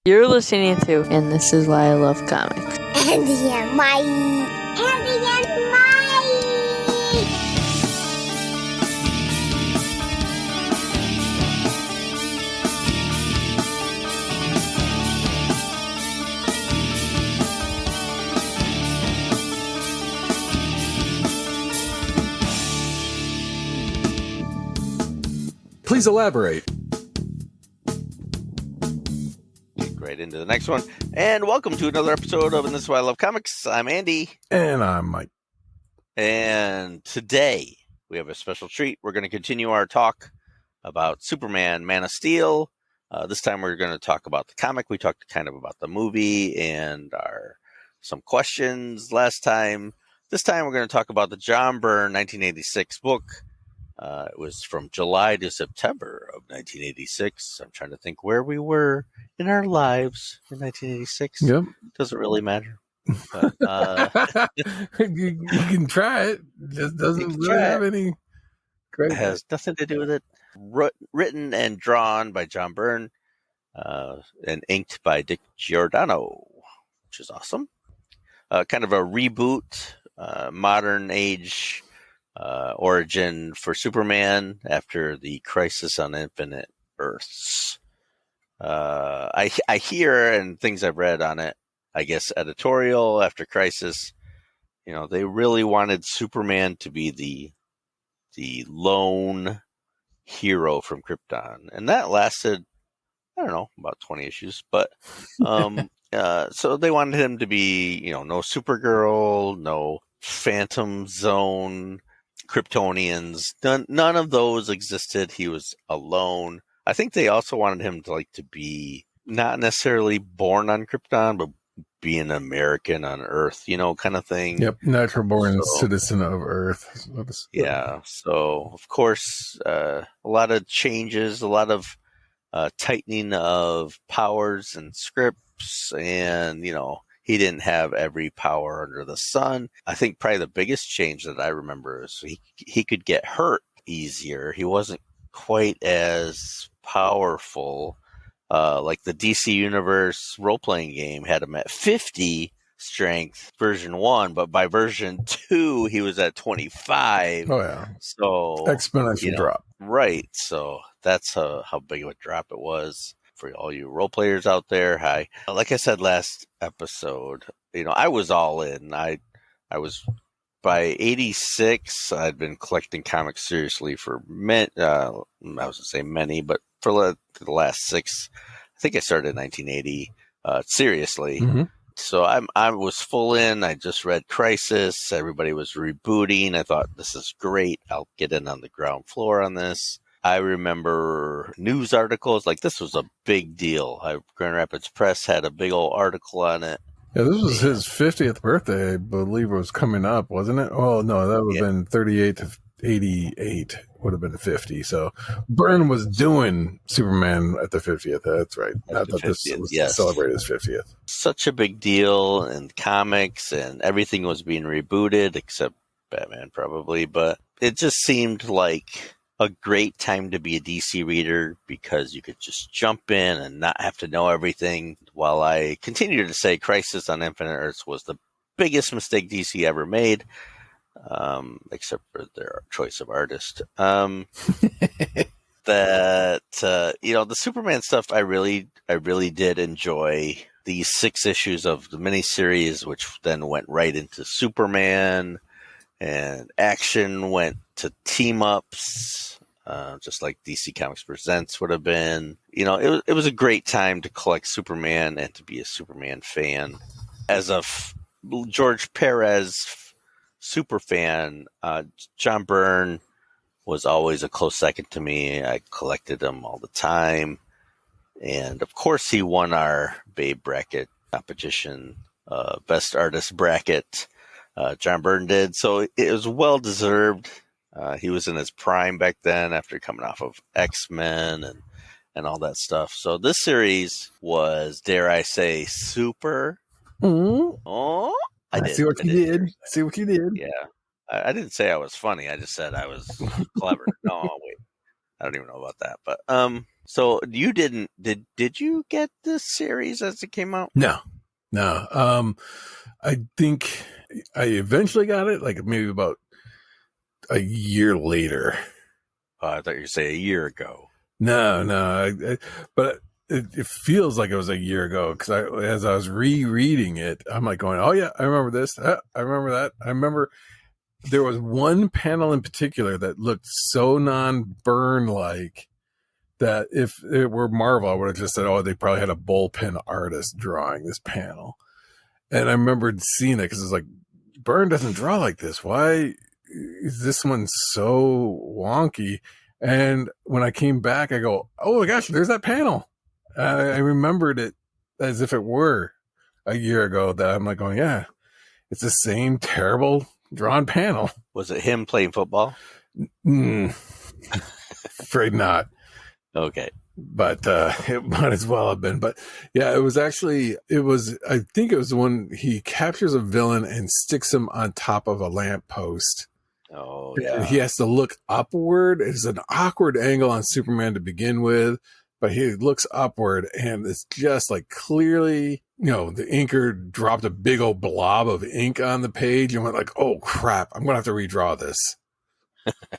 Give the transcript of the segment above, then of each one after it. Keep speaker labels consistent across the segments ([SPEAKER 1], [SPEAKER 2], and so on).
[SPEAKER 1] You're listening to And This Is Why I Love Comics.
[SPEAKER 2] Andy and Mike. Andy and Mike.
[SPEAKER 3] Please elaborate.
[SPEAKER 4] Right into the next one. And welcome to another episode of And This Is Why I Love Comics. I'm Andy.
[SPEAKER 3] And I'm Mike.
[SPEAKER 4] And today we have a special treat. We're going to continue our talk about Superman, Man of Steel. This time we're going to talk about the comic. We talked kind of about the movie and some questions last time. This time we're going to talk about the John Byrne 1986 book. It was from July to September of 1986. I'm trying to think where we were in our lives in 1986.
[SPEAKER 3] Yep.
[SPEAKER 4] Doesn't really matter. But,
[SPEAKER 3] you can try it. Just doesn't really have any credit.
[SPEAKER 4] It has nothing to do with it. Written and drawn by John Byrne and inked by Dick Giordano, which is awesome. Kind of a reboot, modern age origin for Superman after the Crisis on Infinite Earths. I hear, and things I've read on it, I guess editorial after Crisis, they really wanted Superman to be the lone hero from Krypton, and that lasted, I don't know, about 20 issues, but so they wanted him to be, no Supergirl, no Phantom Zone, Kryptonians, none of those existed. He was alone. I think they also wanted him to be not necessarily born on Krypton, but be an American on Earth, kind of thing.
[SPEAKER 3] Yep, natural born citizen of Earth.
[SPEAKER 4] Yeah, so of course, a lot of changes, a lot of tightening of powers and scripts, and he didn't have every power under the sun. I think probably the biggest change that I remember is he could get hurt easier. He wasn't quite as powerful. Like the DC Universe role-playing game had him at 50 strength, version 1, but by version 2, he was at 25.
[SPEAKER 3] Oh, yeah.
[SPEAKER 4] So
[SPEAKER 3] exponential drop.
[SPEAKER 4] Right. So that's how big of a drop it was. For all you role players out there, hi. Like I said last episode, I was all in. I was by 86. I'd been collecting comics seriously for I was gonna say many, but for the last 6. I think I started in 1980 seriously.
[SPEAKER 3] Mm-hmm.
[SPEAKER 4] So I was full in. I just read Crisis. Everybody was rebooting. I thought, this is great. I'll get in on the ground floor on this. I remember news articles, this was a big deal. Grand Rapids Press had a big old article on it.
[SPEAKER 3] Yeah, this was his 50th birthday, I believe it was coming up, wasn't it? Oh, no, that would have been 38 to 88, would have been 50. So Byrne was doing Superman at the 50th. That's right. I thought this was to celebrate his 50th.
[SPEAKER 4] Such a big deal in comics, and everything was being rebooted, except Batman probably. But it just seemed like a great time to be a DC reader because you could just jump in and not have to know everything. While I continue to say Crisis on Infinite Earths was the biggest mistake DC ever made, except for their choice of artist. The Superman stuff, I really did enjoy. These 6 issues of the miniseries, which then went right into Superman, and action went to team-ups, just like DC Comics Presents would have been. It was a great time to collect Superman and to be a Superman fan. As a George Perez super fan, John Byrne was always a close second to me. I collected him all the time. And, of course, he won our Babe bracket competition, best artist bracket. John Byrne did, so it was well deserved. He was in his prime back then after coming off of X-Men and all that stuff. So this series was, dare I say, super.
[SPEAKER 3] Mm-hmm.
[SPEAKER 4] Oh,
[SPEAKER 3] I see what you did. See what you did.
[SPEAKER 4] Yeah, I didn't say I was funny. I just said I was clever. No, wait, I don't even know about that. But So you didn't did you get this series as it came out?
[SPEAKER 3] No. I think I eventually got it, like maybe about a year later.
[SPEAKER 4] I thought you were say a year ago.
[SPEAKER 3] No, but it feels like it was a year ago because as I was rereading it, I'm like going, "Oh yeah, I remember this. I remember that. I remember." There was one panel in particular that looked so non-Byrne like that if it were Marvel, I would have just said, "Oh, they probably had a bullpen artist drawing this panel." And I remembered seeing it because it's like Byrne doesn't draw like this. Why is this one so wonky? And when I came back, I go, "Oh my gosh, there's that panel." I remembered it as if it were a year ago. That I'm like going, "Yeah, it's the same terrible drawn panel."
[SPEAKER 4] Was it him playing football?
[SPEAKER 3] Afraid not.
[SPEAKER 4] Okay.
[SPEAKER 3] But it might as well have been. But yeah, I think it was when he captures a villain and sticks him on top of a lamppost.
[SPEAKER 4] Oh,
[SPEAKER 3] And
[SPEAKER 4] yeah.
[SPEAKER 3] he has to look upward. It's an awkward angle on Superman to begin with, but he looks upward and it's just like clearly, the inker dropped a big old blob of ink on the page and went like, "Oh crap, I'm going to have to redraw this."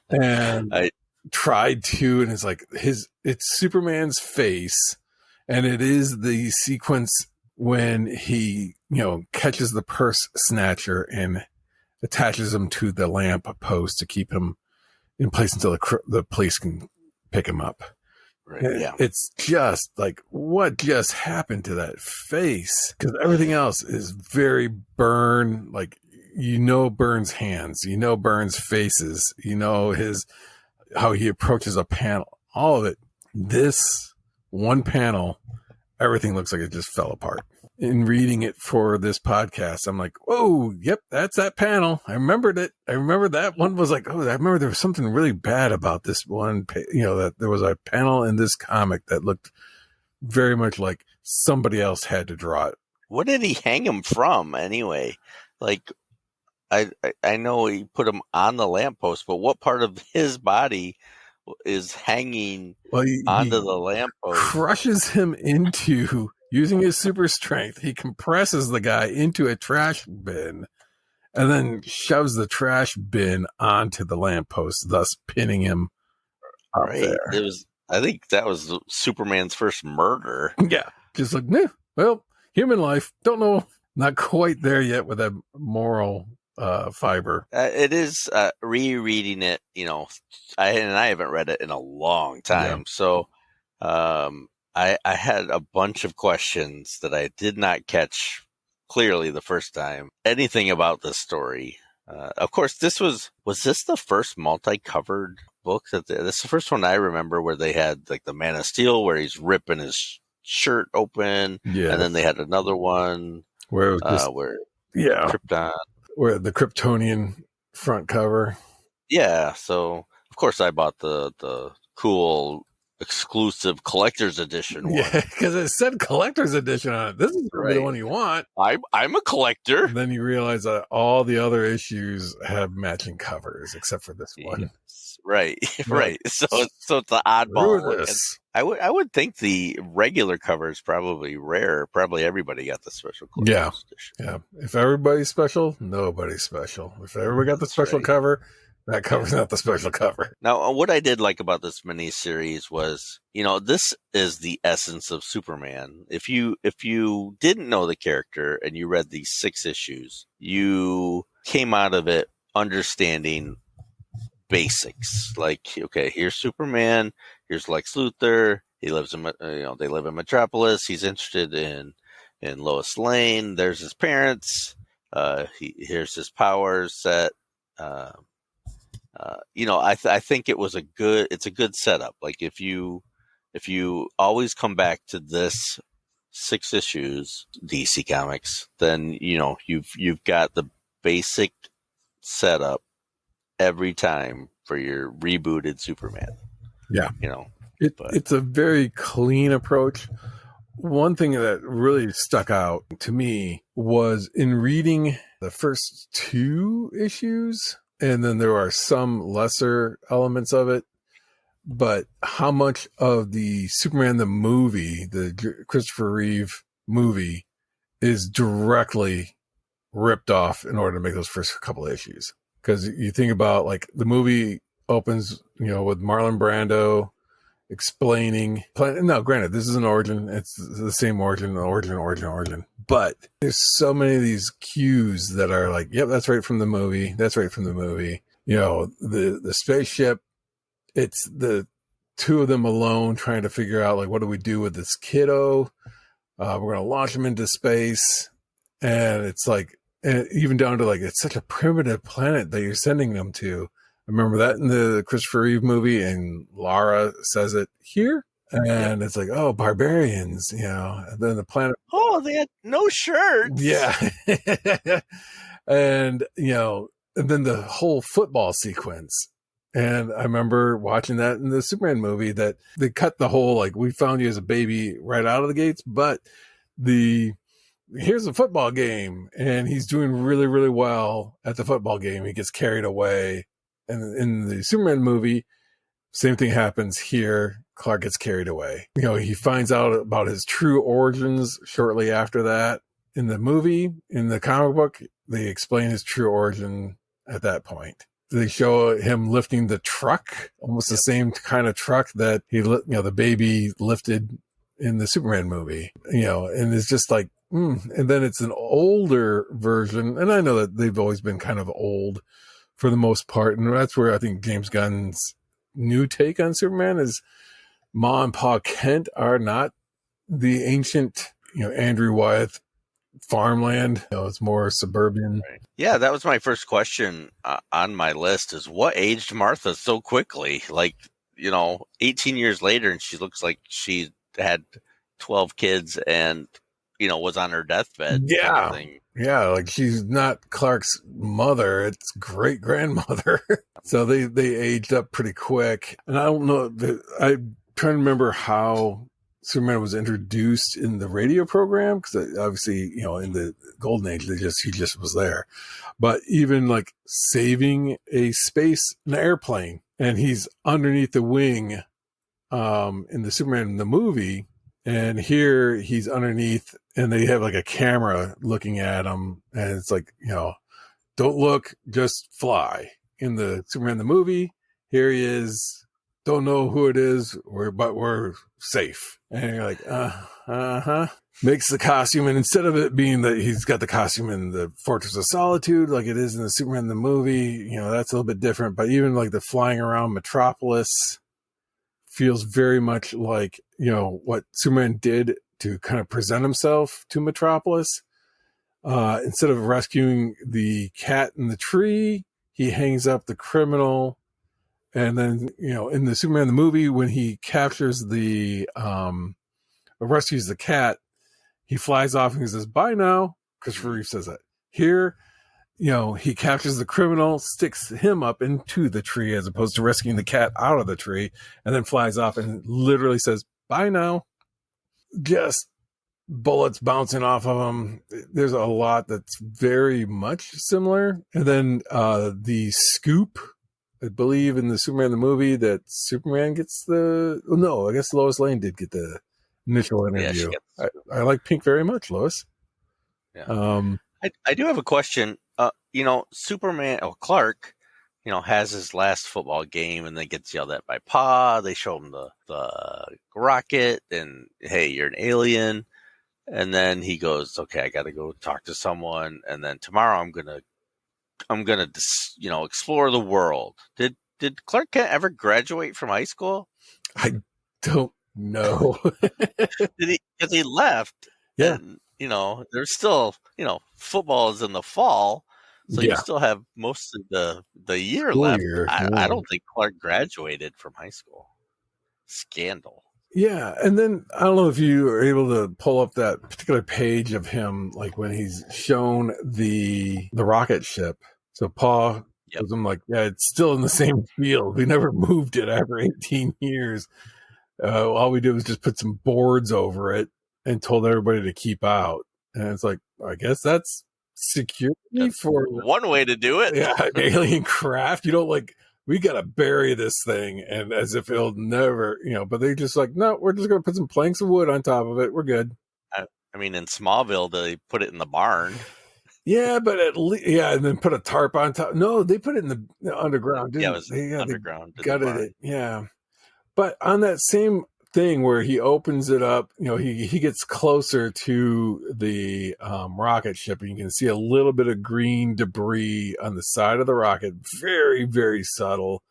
[SPEAKER 3] And tried to, and it's like it's Superman's face, and it is the sequence when he catches the purse snatcher and attaches him to the lamp post to keep him in place until the police can pick him up.
[SPEAKER 4] Right, yeah.
[SPEAKER 3] It's just like, what just happened to that face? Because everything else is very Byrne, like Byrne's hands, Byrne's faces, how he approaches a panel, all of it. This one panel, everything looks like it just fell apart. In reading it for this podcast, I'm like, "Whoa, yep, that's that panel. I remembered it. I remember that one was like, oh, I remember there was something really bad about this one, that there was a panel in this comic that looked very much like somebody else had to draw it."
[SPEAKER 4] What did he hang him from anyway? Like, I know he put him on the lamppost, but what part of his body is hanging onto the lamppost?
[SPEAKER 3] Crushes him into, using his super strength, he compresses the guy into a trash bin and then shoves the trash bin onto the lamppost, thus pinning him up there.
[SPEAKER 4] I think that was Superman's first murder.
[SPEAKER 3] Yeah. Just like, well, human life, don't know, not quite there yet with that moral fiber.
[SPEAKER 4] It is rereading it, I haven't read it in a long time. Yeah. So I had a bunch of questions that I did not catch clearly the first time. Anything about this story. Of course, was this the first multi-covered book? This is the first one I remember where they had like the Man of Steel where he's ripping his shirt open. Yeah. And then they had another one where Krypton.
[SPEAKER 3] Where the Kryptonian front cover.
[SPEAKER 4] Yeah, so of course I bought the cool exclusive collector's edition one.
[SPEAKER 3] Yeah, because it said collector's edition on it. This is the one you want.
[SPEAKER 4] I'm a collector.
[SPEAKER 3] And then you realize that all the other issues have matching covers except for this one.
[SPEAKER 4] Yes. Right. So it's an oddball. I would think the regular cover is probably rare. Probably everybody got the special collector's edition.
[SPEAKER 3] Yeah. If everybody's special, nobody's special. If everybody got the special cover, that cover's not the special cover.
[SPEAKER 4] Now, what I did like about this miniseries was, this is the essence of Superman. If you didn't know the character and you read these 6 issues, you came out of it understanding basics. Like, okay, here's Superman. Here's Lex Luthor. He lives in, they live in Metropolis. He's interested in Lois Lane. There's his parents. Here's his powers set. I think it's a good setup. Like if you always come back to this 6 issues DC Comics, then you've got the basic setup every time for your rebooted Superman.
[SPEAKER 3] Yeah. It's a very clean approach. One thing that really stuck out to me was in reading the first 2 issues, and then there are some lesser elements of it. but how much of the Superman the movie, the Christopher Reeve movie, is directly ripped off in order to make those first couple of issues. Because you think about, like, the movie opens, with Marlon Brando explaining. Now, granted, this is an origin. It's the same origin. But there's so many of these cues that are like, yep, that's right from the movie. That's right from the movie. The spaceship. It's the two of them alone trying to figure out, like, what do we do with this kiddo? We're going to launch him into space. And it's like, and even down to, like, it's such a primitive planet that you're sending them to. I remember that in the Christopher Reeve movie, and Lara says it here. And it's like, oh, barbarians, and then the planet.
[SPEAKER 4] Oh, they had no shirts.
[SPEAKER 3] Yeah. and then the whole football sequence. And I remember watching that in the Superman movie, that they cut the whole, like, we found you as a baby right out of the gates, but here's a football game, and he's doing really, really well at the football game. He gets carried away. And in the Superman movie, same thing happens here. Clark gets carried away. He finds out about his true origins shortly after that. In the movie, in the comic book, they explain his true origin at that point. They show him lifting the truck, almost the same kind of truck that the baby lifted in the Superman movie, and it's just like, and then it's an older version. And I know that they've always been kind of old for the most part. And that's where I think James Gunn's new take on Superman is Ma and Pa Kent are not the ancient, Andrew Wyeth farmland. It's more suburban.
[SPEAKER 4] Right. Yeah, that was my first question on my list, is what aged Martha so quickly? Like, 18 years later, and she looks like she had 12 kids and, was on her deathbed.
[SPEAKER 3] Yeah.
[SPEAKER 4] Kind of thing.
[SPEAKER 3] Yeah, like, she's not Clark's mother, it's great grandmother. So they aged up pretty quick. And I don't know, I'm trying to remember how Superman was introduced in the radio program, because obviously, in the Golden Age, he just was there. But even, like, saving an airplane, and he's underneath the wing in the Superman in the movie, and here he's underneath, and they have, like, a camera looking at him, and it's like, don't look, just fly. In the Superman the movie, here he is. Don't know who it is, but we're safe. And you're like, makes the costume, and instead of it being that he's got the costume in the Fortress of Solitude like it is in the Superman the movie, that's a little bit different. But even, like, the flying around Metropolis feels very much like, what Superman did to kind of present himself to Metropolis. Instead of rescuing the cat in the tree, he hangs up the criminal. And then, in the Superman the movie, when he captures rescues the cat, he flies off and he says, bye now. Christopher Reeve says that. Here, he captures the criminal, sticks him up into the tree as opposed to rescuing the cat out of the tree, and then flies off and literally says, bye now. Just bullets bouncing off of him. There's a lot that's very much similar. And then the scoop, I believe in the Superman the movie, that Superman gets I guess Lois Lane did get the initial interview. Yeah, I like Pink very much, Lois.
[SPEAKER 4] Yeah. I do have a question. Superman, Clark, has his last football game and then gets yelled at by Pa. They show him the rocket and, hey, you're an alien. And then he goes, okay, I got to go talk to someone. And then tomorrow I'm gonna explore the world. Did Clark Kent ever graduate from high school?
[SPEAKER 3] I don't know.
[SPEAKER 4] Because he left.
[SPEAKER 3] Yeah.
[SPEAKER 4] And, there's still, football is in the fall, so you still have most of the year left. I don't think Clark graduated from high school. Scandal. Yeah,
[SPEAKER 3] and then I don't know if you are able to pull up that particular page of him, like when he's shown the rocket ship. So Pa was like, yeah, it's still in the same field. We never moved it after 18 years. All we did was just put some boards over it and told everybody to keep out. And it's like, I guess that's security for
[SPEAKER 4] one way to do it.
[SPEAKER 3] Yeah, an alien craft. You don't, like, we got to bury this thing, and as if it'll never, but they just like, no, we're just going to put some planks of wood on top of it. We're good.
[SPEAKER 4] I mean, in Smallville, they put it in the barn.
[SPEAKER 3] Yeah, but at least, and then put a tarp on top. No, they put it in the underground.
[SPEAKER 4] Yeah, it was
[SPEAKER 3] they?
[SPEAKER 4] underground.
[SPEAKER 3] They gutted it. Yeah. But on that same thing where he opens it up, he gets closer to the rocket ship, and you can see a little bit of green debris on the side of the rocket. Very, very subtle.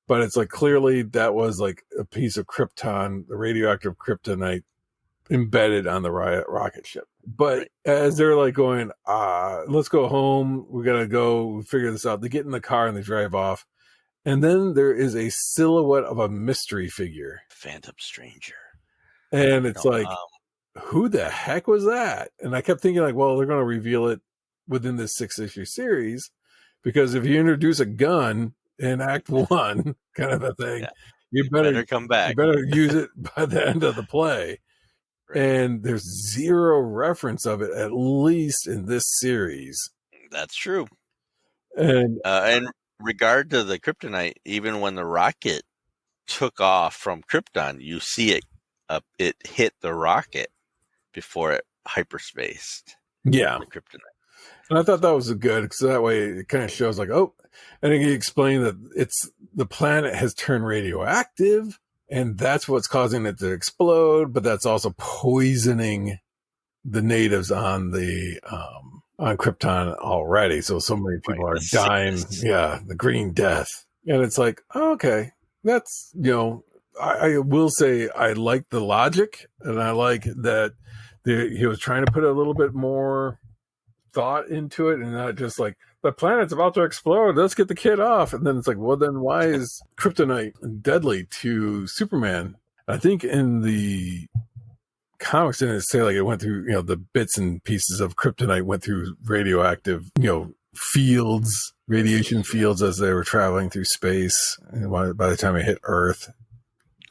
[SPEAKER 3] But it's like clearly that was like a piece of krypton, the radioactive kryptonite embedded on the rocket ship. But as they're like going, let's go home, we gotta go figure this out, they get in the car and they drive off, and then there is a silhouette of a mystery figure,
[SPEAKER 4] Phantom Stranger,
[SPEAKER 3] and it's like, who the heck was that? And I kept thinking like, well, they're going to reveal it within this 6-issue series, because if you introduce a gun in Act 1 kind of a thing, you better
[SPEAKER 4] come back,
[SPEAKER 3] you better use it by the end of the play. And there's zero reference of it, at least in this series.
[SPEAKER 4] That's true.
[SPEAKER 3] And
[SPEAKER 4] in regard to the kryptonite, even when the rocket took off from Krypton, you see it hit the rocket before it hyperspaced.
[SPEAKER 3] Yeah.
[SPEAKER 4] The kryptonite.
[SPEAKER 3] And I thought that was good, because that way it kind of shows like, oh, and he explained that the planet has turned radioactive, and that's what's causing it to explode, but that's also poisoning the natives on on Krypton already. So many people are dying. Yeah, the Green Death. And it's like, oh, okay, that's, I will say I like the logic, and I like that he was trying to put a little bit more thought into it, and not just like, the planet's about to explode, let's get the kid off. And then it's like, well, then why is kryptonite deadly to Superman? I think in the comics, didn't it say like it went through, the bits and pieces of kryptonite went through radioactive, fields, radiation fields, as they were traveling through space, and by the time it hit Earth,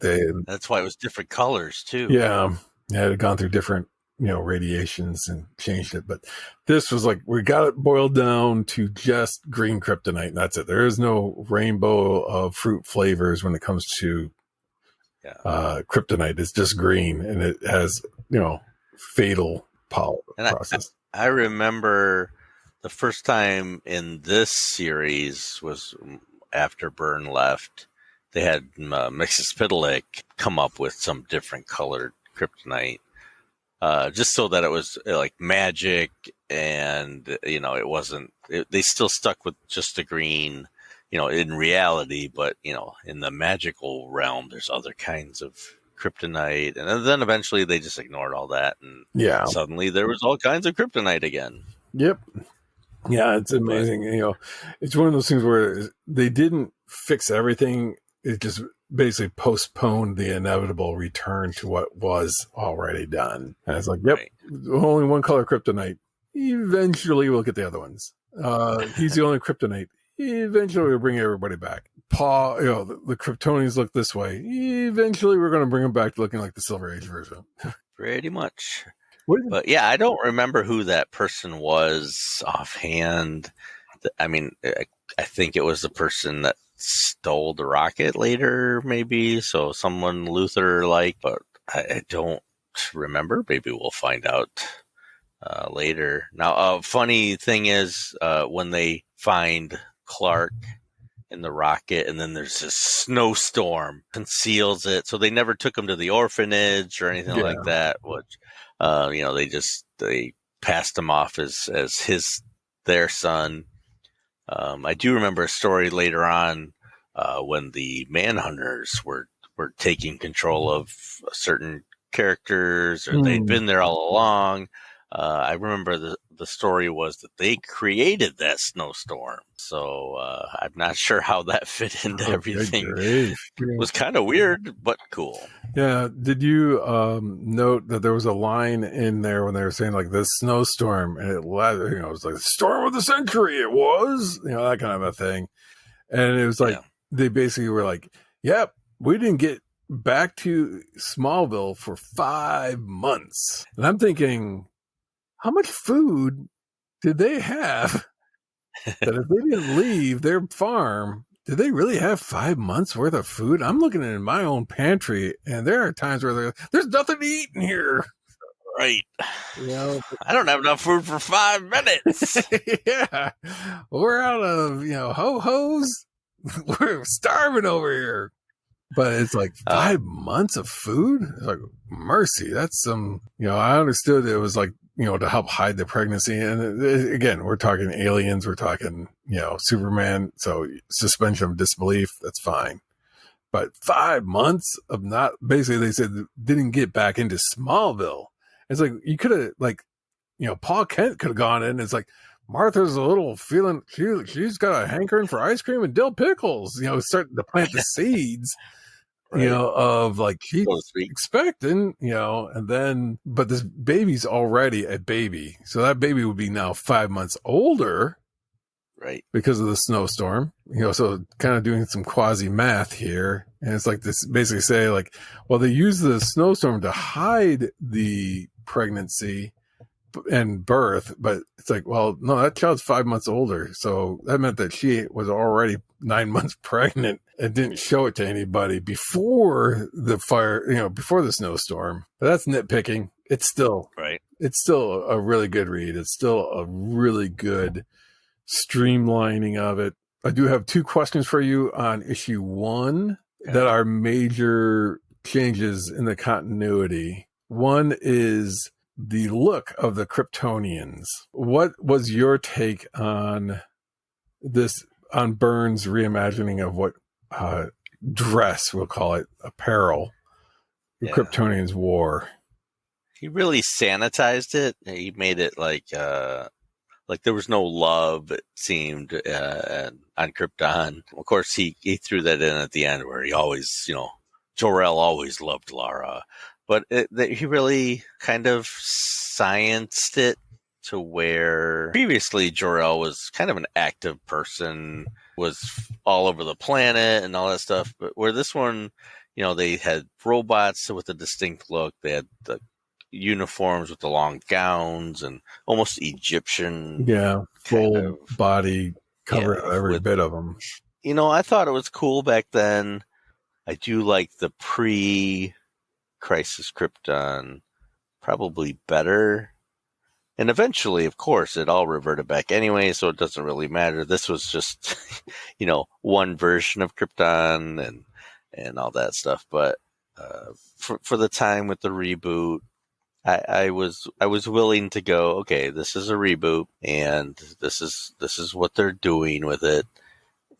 [SPEAKER 4] that's why it was different colors too.
[SPEAKER 3] Yeah, it had gone through different radiations and changed it. But this was like, we got it boiled down to just green kryptonite, and that's it. There is no rainbow of fruit flavors when it comes to kryptonite. It's just green, and it has fatal process.
[SPEAKER 4] I remember the first time in this series was after Byrne left. They had Mxyzptlk come up with some different colored kryptonite, just so that it was like magic, and it wasn't. They still stuck with just the green, in reality, but in the magical realm, there's other kinds of kryptonite, and then eventually they just ignored all that, and suddenly there was all kinds of kryptonite again.
[SPEAKER 3] Yep. Yeah, it's amazing. It's one of those things where they didn't fix everything. It just basically postponed the inevitable return to what was already done. And it's like, yep, only one color kryptonite. Eventually we'll get the other ones. He's the only kryptonite. Eventually we'll bring everybody back. The Kryptonians look this way. Eventually we're going to bring them back to looking like the Silver Age version.
[SPEAKER 4] Pretty much. But yeah, I don't remember who that person was offhand. I mean, I think it was the person that stole the rocket later, maybe. So someone Luthor-like, but I don't remember. Maybe we'll find out later. Now, a funny thing is when they find Clark in the rocket, and then there's this snowstorm conceals it. So they never took him to the orphanage or anything like that, which, they passed him off as their son. I do remember a story later on when the Manhunters were taking control of certain characters, or they'd been there all along. I remember the story was that they created that snowstorm. So I'm not sure how that fit into everything. It was kind of weird, but cool.
[SPEAKER 3] Yeah. Did you note that there was a line in there when they were saying like this snowstorm, and it was like the storm of the century. It was, that kind of a thing. And it was like, they basically were like, yep, we didn't get back to Smallville for 5 months. And I'm thinking, how much food did they have that if they didn't leave their farm did they really have 5 months worth of food? I'm looking in my own pantry, and there are times where there's nothing to eat in here.
[SPEAKER 4] Right.
[SPEAKER 3] You know,
[SPEAKER 4] I don't have enough food for 5 minutes.
[SPEAKER 3] yeah, we're out of ho-hos. We're starving over here. But it's like 5 months of food. It's like, mercy. That's some. I understood it was like to help hide the pregnancy. And again, we're talking aliens. We're talking Superman. So suspension of disbelief. That's fine. But 5 months of not, basically they said didn't get back into Smallville. It's like, you could have, Paul Kent could have gone in. It's like, Martha's a little feeling, she's got a hankering for ice cream and dill pickles, starting to plant the seeds,
[SPEAKER 4] Right.
[SPEAKER 3] Of like, she's
[SPEAKER 4] So to speak.
[SPEAKER 3] expecting, and then, but this baby's already a baby. So that baby would be now 5 months older.
[SPEAKER 4] Right.
[SPEAKER 3] Because of the snowstorm, so kind of doing some quasi math here. And it's like this basically say like, well, they use the snowstorm to hide the pregnancy and birth, but it's like, well, no, that child's 5 months older. So that meant that she was already 9 months pregnant and didn't show it to anybody before the fire, before the snowstorm. But that's nitpicking. It's still a really good read. It's still a really good streamlining of it. I do have 2 questions for you on issue 1 that are major changes in the continuity. One is the look of the Kryptonians. What was your take on this, on Byrne's reimagining of what dress, we'll call it, apparel, the Kryptonians wore?
[SPEAKER 4] He really sanitized it. He made it like there was no love, it seemed, on Krypton. Of course, he threw that in at the end where he always, Jor-El always loved Lara. But he really kind of scienced it to where previously Jor-El was kind of an active person, was all over the planet and all that stuff. But where this one, they had robots with a distinct look. They had the uniforms with the long gowns and almost Egyptian.
[SPEAKER 3] Yeah, full body cover, every bit of them.
[SPEAKER 4] I thought it was cool back then. I do like the pre-Crisis Krypton probably better. And eventually, of course, it all reverted back anyway, so it doesn't really matter. This was just, one version of Krypton and all that stuff. But for the time with the reboot, I was willing to go, okay, this is a reboot, and this is what they're doing with it,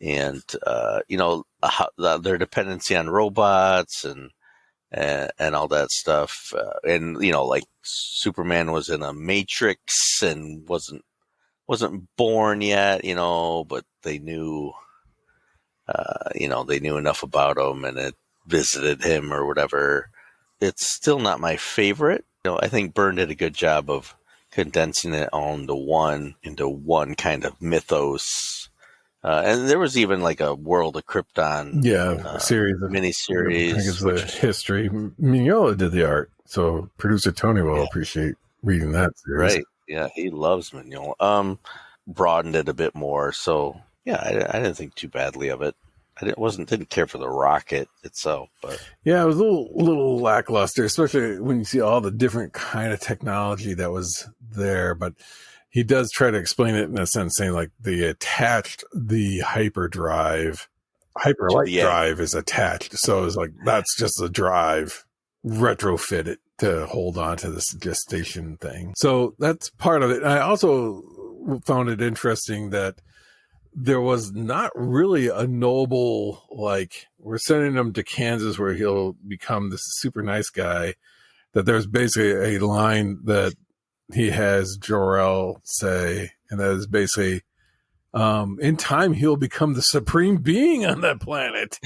[SPEAKER 4] and their dependency on robots and all that stuff, and like Superman was in a matrix and wasn't born yet, but they knew, they knew enough about him, and it visited him or whatever. It's still not my favorite. I think Byrne did a good job of condensing it all into one kind of mythos. And there was even like a World of Krypton
[SPEAKER 3] series of
[SPEAKER 4] miniseries.
[SPEAKER 3] I think it's the history. Mignola did the art, so producer Tony will appreciate reading that series.
[SPEAKER 4] Right. Yeah, he loves Mignola. Broadened it a bit more, so I didn't think too badly of it. I didn't care for the rocket itself, but
[SPEAKER 3] it was a little lackluster, especially when you see all the different kind of technology that was there. But he does try to explain it in a sense, saying like they attached the hyperlight drive is attached, so it's like that's just a drive, retrofit it to hold on to this gestation thing. So that's part of it. And I also found it interesting that there was not really a noble, like, we're sending him to Kansas where he'll become this super nice guy, that there's basically a line that he has Jor-El say, and that is basically, in time, he'll become the supreme being on that planet.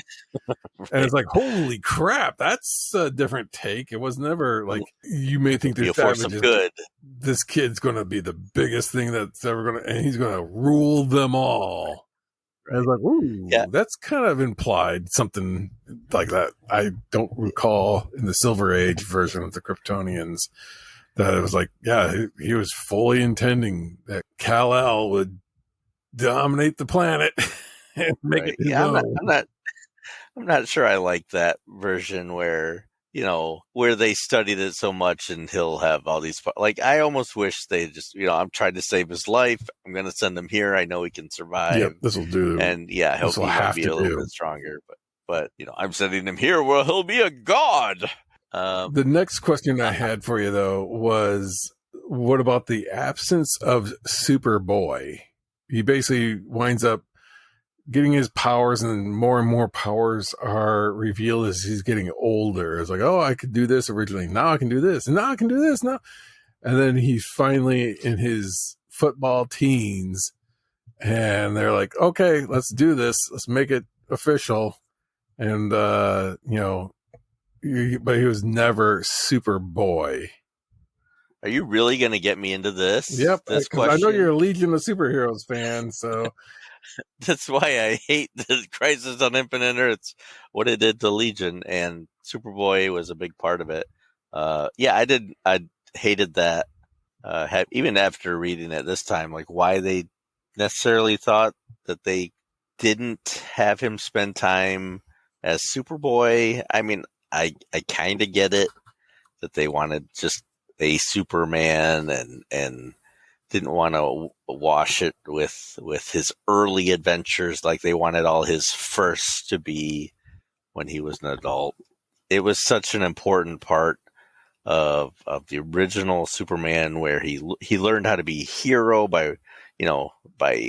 [SPEAKER 3] Right. And it's like, holy crap, that's a different take. It was never like, you may think there's
[SPEAKER 4] a force of good.
[SPEAKER 3] This kid's going to be the biggest thing that's ever going to, and he's going to rule them all. Right. I was like, ooh, that's kind of implied something like that. I don't recall in the Silver Age version of the Kryptonians that it was like, he was fully intending that Kal-El would dominate the planet. and make it his
[SPEAKER 4] Yeah,
[SPEAKER 3] own.
[SPEAKER 4] I'm not sure I like that version where, where they studied it so much and he'll have all these, like, I almost wish they just, I'm trying to save his life. I'm going to send him here. I know he can
[SPEAKER 3] Yep,
[SPEAKER 4] survive.
[SPEAKER 3] this will do.
[SPEAKER 4] And yeah,
[SPEAKER 3] This will
[SPEAKER 4] he might
[SPEAKER 3] have
[SPEAKER 4] be
[SPEAKER 3] to
[SPEAKER 4] a little
[SPEAKER 3] do.
[SPEAKER 4] bit stronger, but, I'm sending him here where he'll be a god.
[SPEAKER 3] The next question I had for you, though, was what about the absence of Superboy? He basically winds up getting his powers, and more powers are revealed as he's getting older. It's like, oh, I could do this originally. Now I can do this. And now I can do this. Now. And then he's finally in his football teens, and they're like, okay, let's do this. Let's make it official. And, but he was never Superboy.
[SPEAKER 4] Are you really going to get me into this?
[SPEAKER 3] Yep,
[SPEAKER 4] This
[SPEAKER 3] because I
[SPEAKER 4] question?
[SPEAKER 3] know you're a Legion of Superheroes fan, so
[SPEAKER 4] That's why I hate the Crisis on Infinite Earths, what it did to Legion, and Superboy was a big part of it. Yeah, I hated that. Even after reading it this time, like why they necessarily thought that they didn't have him spend time as Superboy. I mean, I kind of get it that they wanted just a Superman and didn't want to wash it with his early adventures. Like they wanted all his firsts to be when he was an adult. It was such an important part of the original Superman, where he learned how to be a hero by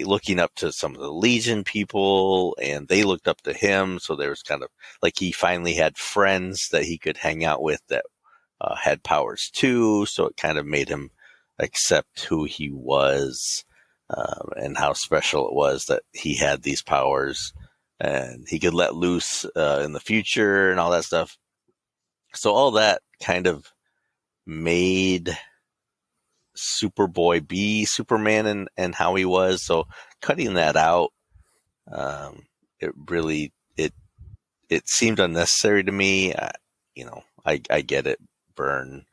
[SPEAKER 4] looking up to some of the Legion people, and they looked up to him. So there was kind of like he finally had friends that he could hang out with that had powers too. So it kind of made him accept who he was and how special it was that he had these powers and he could let loose in the future and all that stuff. So all that kind of made Superboy be Superman and how he was. So cutting that out, it seemed unnecessary to me. I get it. Byrne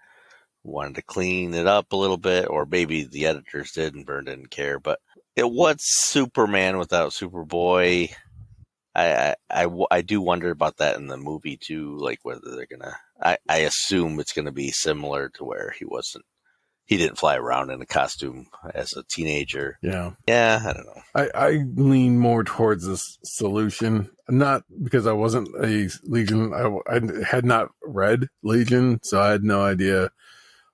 [SPEAKER 4] wanted to clean it up a little bit, or maybe the editors did and Byrne didn't care. But what's Superman without Superboy? I do wonder about that in the movie too, like whether they're gonna. I assume it's gonna be similar to where he didn't fly around in a costume as a teenager.
[SPEAKER 3] yeah.
[SPEAKER 4] I don't know.
[SPEAKER 3] I lean more towards this solution, not because I wasn't a Legion. I had not read Legion, so I had no idea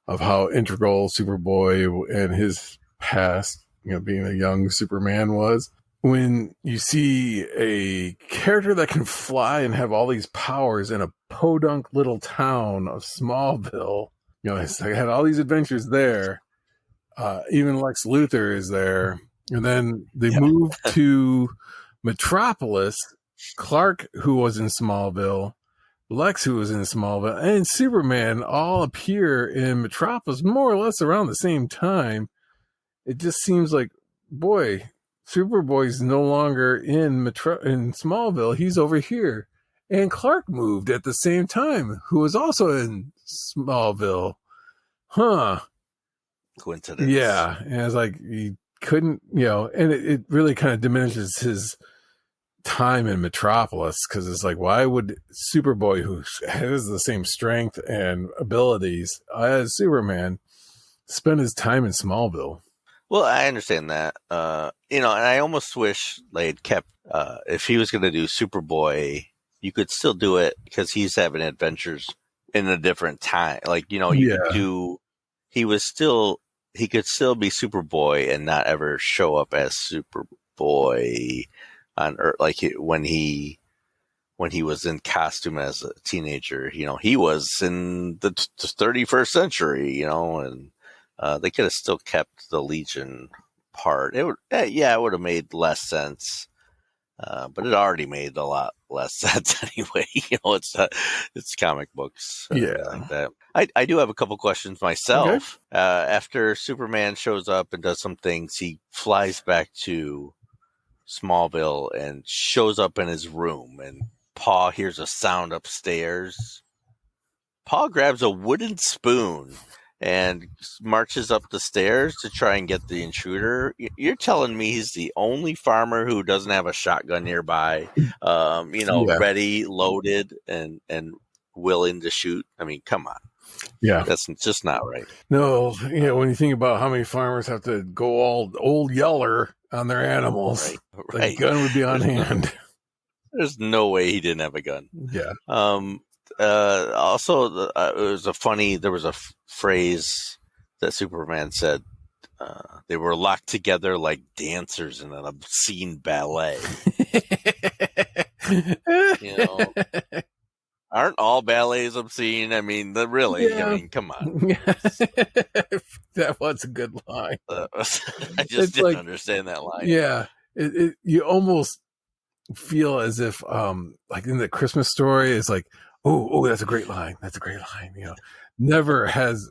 [SPEAKER 3] of how integral Superboy and his past, being a young Superman was. When you see a character that can fly and have all these powers in a podunk little town of Smallville, it's like I had all these adventures there. Even Lex Luthor is there. And then they moved to Metropolis. Clark, who was in Smallville, Lex, who was in Smallville, and Superman all appear in Metropolis more or less around the same time. It just seems like, boy, Superboy's no longer in Smallville. He's over here. And Clark moved at the same time, who was also in Smallville. Huh.
[SPEAKER 4] Coincidence.
[SPEAKER 3] Yeah. And it's like, he couldn't, and it really kind of diminishes his time in Metropolis, because it's like, why would Superboy, who has the same strength and abilities as Superman, spend his time in Smallville?
[SPEAKER 4] Well, I understand that. And I almost wish they'd kept, if he was going to do Superboy, you could still do it because he's having adventures in a different time. Like, could do, he could still be Superboy and not ever show up as Superboy on Earth. Like when he was in costume as a teenager, he was in the 31st century, and they could have still kept the Legion part. It would, it would have made less sense, but it already made a lot less sense anyway. It's comic books, like that. I do have a couple questions myself. Okay. After Superman shows up and does some things, he flies back to Smallville and shows up in his room, and Pa hears a sound upstairs. Pa grabs a wooden spoon and marches up the stairs to try and get the intruder. You're telling me he's the only farmer who doesn't have a shotgun nearby,
[SPEAKER 3] Yeah.
[SPEAKER 4] ready, loaded, and willing to shoot? I mean, come on.
[SPEAKER 3] Yeah.
[SPEAKER 4] That's just not right.
[SPEAKER 3] No, when you think about how many farmers have to go all old yeller on their animals,
[SPEAKER 4] Right.
[SPEAKER 3] the gun would be on hand.
[SPEAKER 4] There's no way he didn't have a gun.
[SPEAKER 3] Yeah.
[SPEAKER 4] Also, there was a phrase that Superman said. They were locked together like dancers in an obscene ballet. Aren't all ballets obscene? I mean, really?
[SPEAKER 3] Yeah.
[SPEAKER 4] I mean, come on.
[SPEAKER 3] That was a good line.
[SPEAKER 4] I just didn't understand that line.
[SPEAKER 3] Yeah, you almost feel as if, like in the Christmas Story, it's like, oh, that's a great line. That's a great line. Never has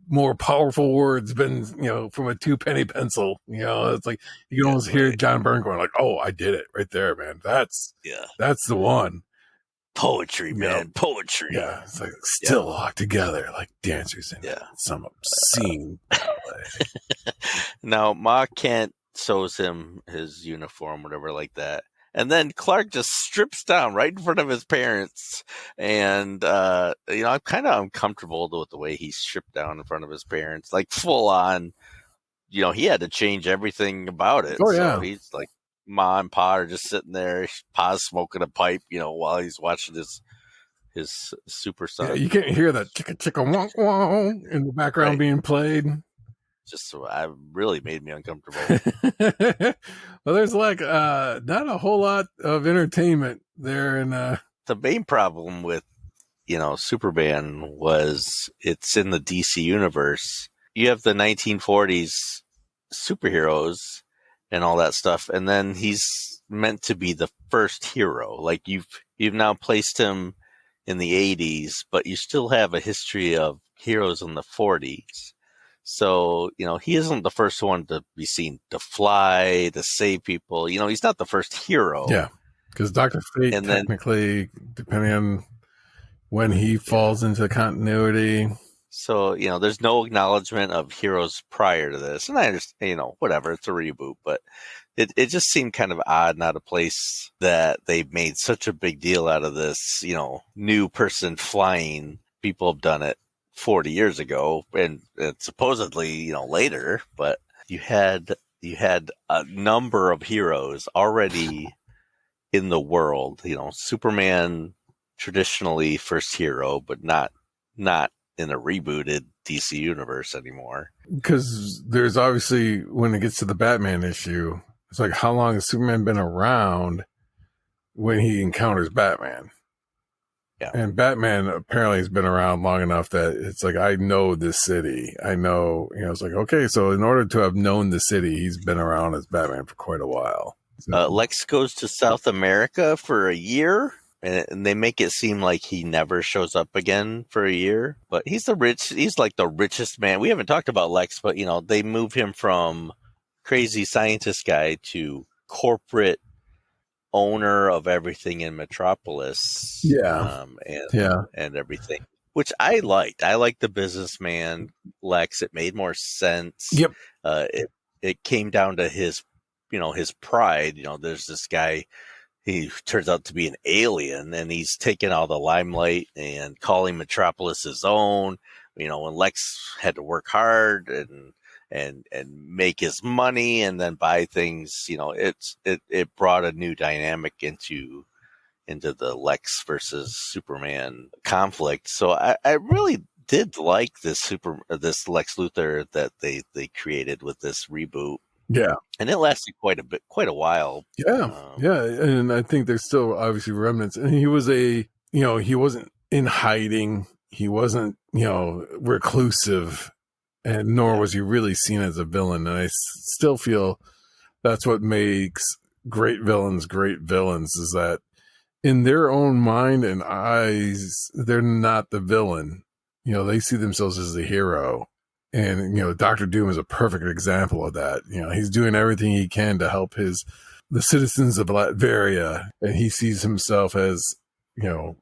[SPEAKER 3] more powerful words been, from a 2-penny pencil. It's like you can almost hear John Byrne going like, "Oh, I did it right there, man. That's the one."
[SPEAKER 4] Poetry, man, poetry.
[SPEAKER 3] Yeah, it's like still locked together like dancers in some obscene ballet.
[SPEAKER 4] Now, Ma Kent sews him his uniform, whatever like that. And then Clark just strips down right in front of his parents. And, I'm kind of uncomfortable with the way he stripped down in front of his parents, like full on, he had to change everything about it.
[SPEAKER 3] Oh, yeah.
[SPEAKER 4] So he's like, Ma and Pa are just sitting there, Pa's smoking a pipe, while he's watching his super son.
[SPEAKER 3] Yeah, you can't hear that chicka chicka wonk wonk in the background being played.
[SPEAKER 4] Just really made me uncomfortable.
[SPEAKER 3] Well, there's like not a whole lot of entertainment there, and
[SPEAKER 4] the main problem with Superman was it's in the DC universe. You have the 1940s superheroes and all that stuff, and then he's meant to be the first hero. Like you've now placed him in the 80s, but you still have a history of heroes in the 40s. So, he isn't the first one to be seen to fly, to save people. He's not the first hero.
[SPEAKER 3] Yeah, because Dr. Fate, technically, depending on when he falls into continuity.
[SPEAKER 4] So, there's no acknowledgement of heroes prior to this. And I understand, whatever, it's a reboot. But it just seemed kind of odd, not a place that they made such a big deal out of this, new person flying. People have done it 40 years ago and supposedly later, but you had a number of heroes already in the world. Superman traditionally first hero, but not in a rebooted DC universe anymore,
[SPEAKER 3] because there's obviously, when it gets to the Batman issue, it's like, how long has Superman been around when he encounters Batman?
[SPEAKER 4] Yeah.
[SPEAKER 3] And Batman apparently has been around long enough that it's like, I know this city. I know, it's like, okay, so in order to have known the city, he's been around as Batman for quite a while. So,
[SPEAKER 4] Lex goes to South America for a year, and they make it seem like he never shows up again for a year. But he's like the richest man. We haven't talked about Lex, but, they move him from crazy scientist guy to corporate owner of everything in Metropolis. And everything, which I liked. I liked the businessman Lex. It made more sense.
[SPEAKER 3] Yep.
[SPEAKER 4] It came down to his pride. There's this guy, he turns out to be an alien, and he's taking all the limelight and calling Metropolis his own. When Lex had to work hard and make his money and then buy things, it brought a new dynamic into the Lex versus Superman conflict. So I really did like this Lex Luthor that they created with this reboot.
[SPEAKER 3] Yeah.
[SPEAKER 4] And it lasted quite a while.
[SPEAKER 3] Yeah. And I think there's still obviously remnants. And he was he wasn't in hiding. He wasn't, reclusive. And nor was he really seen as a villain. And I still feel that's what makes great villains, is that in their own mind and eyes, they're not the villain. They see themselves as the hero. And, Dr. Doom is a perfect example of that. He's doing everything he can to help the citizens of Latveria. And he sees himself as,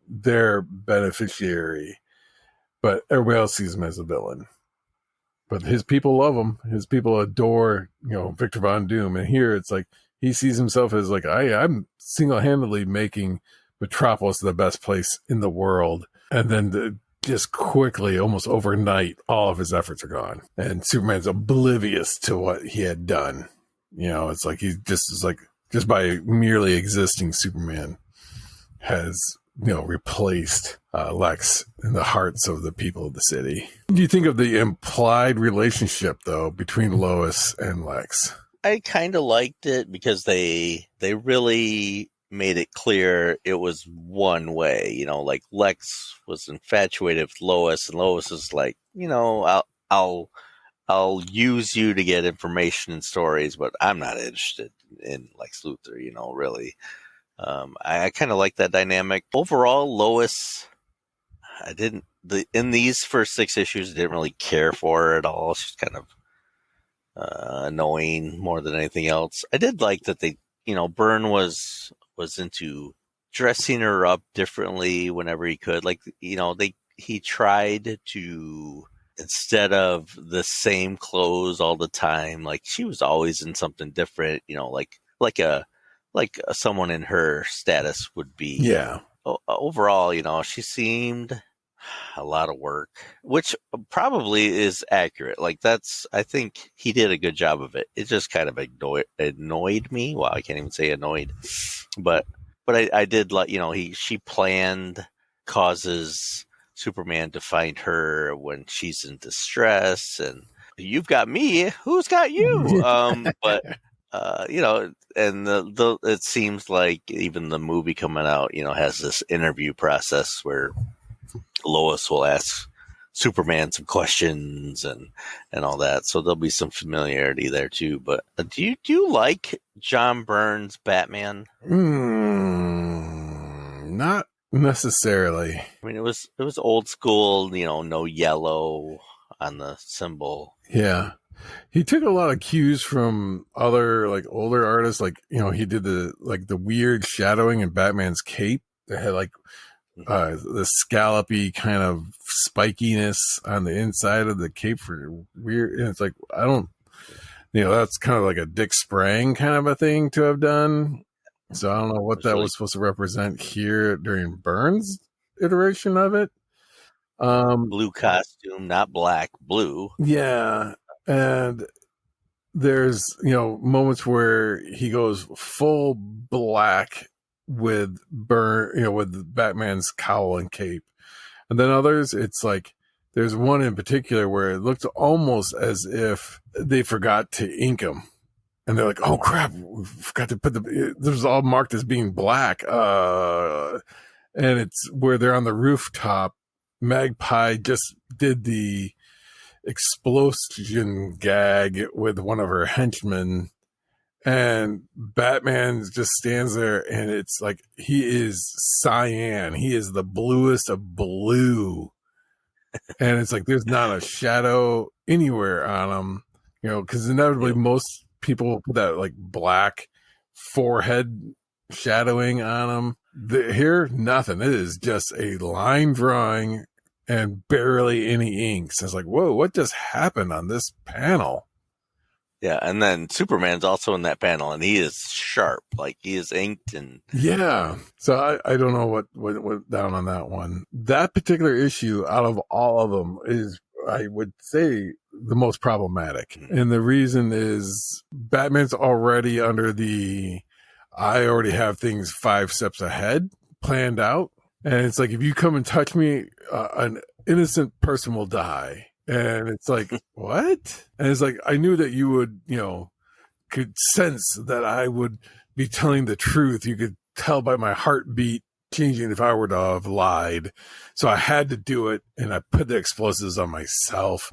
[SPEAKER 3] their beneficiary. but everybody else sees him as a villain. But his people love him. His people adore, Victor Von Doom. And here it's like he sees himself as like, I'm single-handedly making Metropolis the best place in the world. And then just quickly, almost overnight, all of his efforts are gone. And Superman's oblivious to what he had done. It's like he just is like, just by merely existing, Superman has replaced Lex in the hearts of the people of the city. What do you think of the implied relationship, though, between Lois and Lex?
[SPEAKER 4] I kind of liked it because they really made it clear it was one way. Like Lex was infatuated with Lois, and Lois is like, I'll use you to get information and stories, but I'm not interested in Lex Luthor. Really. I kind of like that dynamic. Overall, Lois, in these first 6 issues, I didn't really care for her at all. She's kind of annoying more than anything else. I did like that Byrne was into dressing her up differently whenever he could. Like, he tried to, instead of the same clothes all the time, like she was always in something different, like someone in her status would be.
[SPEAKER 3] Yeah.
[SPEAKER 4] Overall, she seemed a lot of work, which probably is accurate. Like I think he did a good job of it. It just kind of annoyed me. Wow, I can't even say annoyed, but I did like, she planned, causes Superman to find her when she's in distress, and you've got me, who's got you? But and it seems like even the movie coming out, has this interview process where Lois will ask Superman some questions and all that. So there'll be some familiarity there too. But do you like John Byrne's Batman?
[SPEAKER 3] Not necessarily.
[SPEAKER 4] I mean, it was old school, no yellow on the symbol.
[SPEAKER 3] Yeah. He took a lot of cues from other like older artists. Like, he did the weird shadowing in Batman's cape that had like the scallopy kind of spikiness on the inside of the cape for weird. And it's like, I don't, that's kind of like a Dick Sprang kind of a thing to have done. So I don't know what that was supposed to represent here during Byrne's iteration of it.
[SPEAKER 4] Blue costume, not black, blue.
[SPEAKER 3] Yeah. And there's, moments where he goes full black with with Batman's cowl and cape. And then others, it's like, there's one in particular where it looked almost as if they forgot to ink him. And they're like, oh crap, we forgot to put this was all marked as being black. And it's where they're on the rooftop. Magpie just did the explosion gag with one of her henchmen, and Batman just stands there, and it's like he is cyan. He is the bluest of blue. And it's like there's not a shadow anywhere on him, because inevitably most people put that like black forehead shadowing on him. Here, nothing. It is just a line drawing and barely any inks. It's like, whoa, what just happened on this panel?
[SPEAKER 4] Yeah, and then Superman's also in that panel, and he is sharp, like he is inked. And
[SPEAKER 3] yeah, so I don't know what went down on that one. That particular issue, out of all of them, is, I would say, the most problematic. And the reason is Batman's already under I already have things 5 steps ahead planned out. And it's like, if you come and touch me, an innocent person will die. And it's like, what? And it's like, I knew that you would, could sense that I would be telling the truth. You could tell by my heartbeat changing if I were to have lied. So I had to do it. And I put the explosives on myself.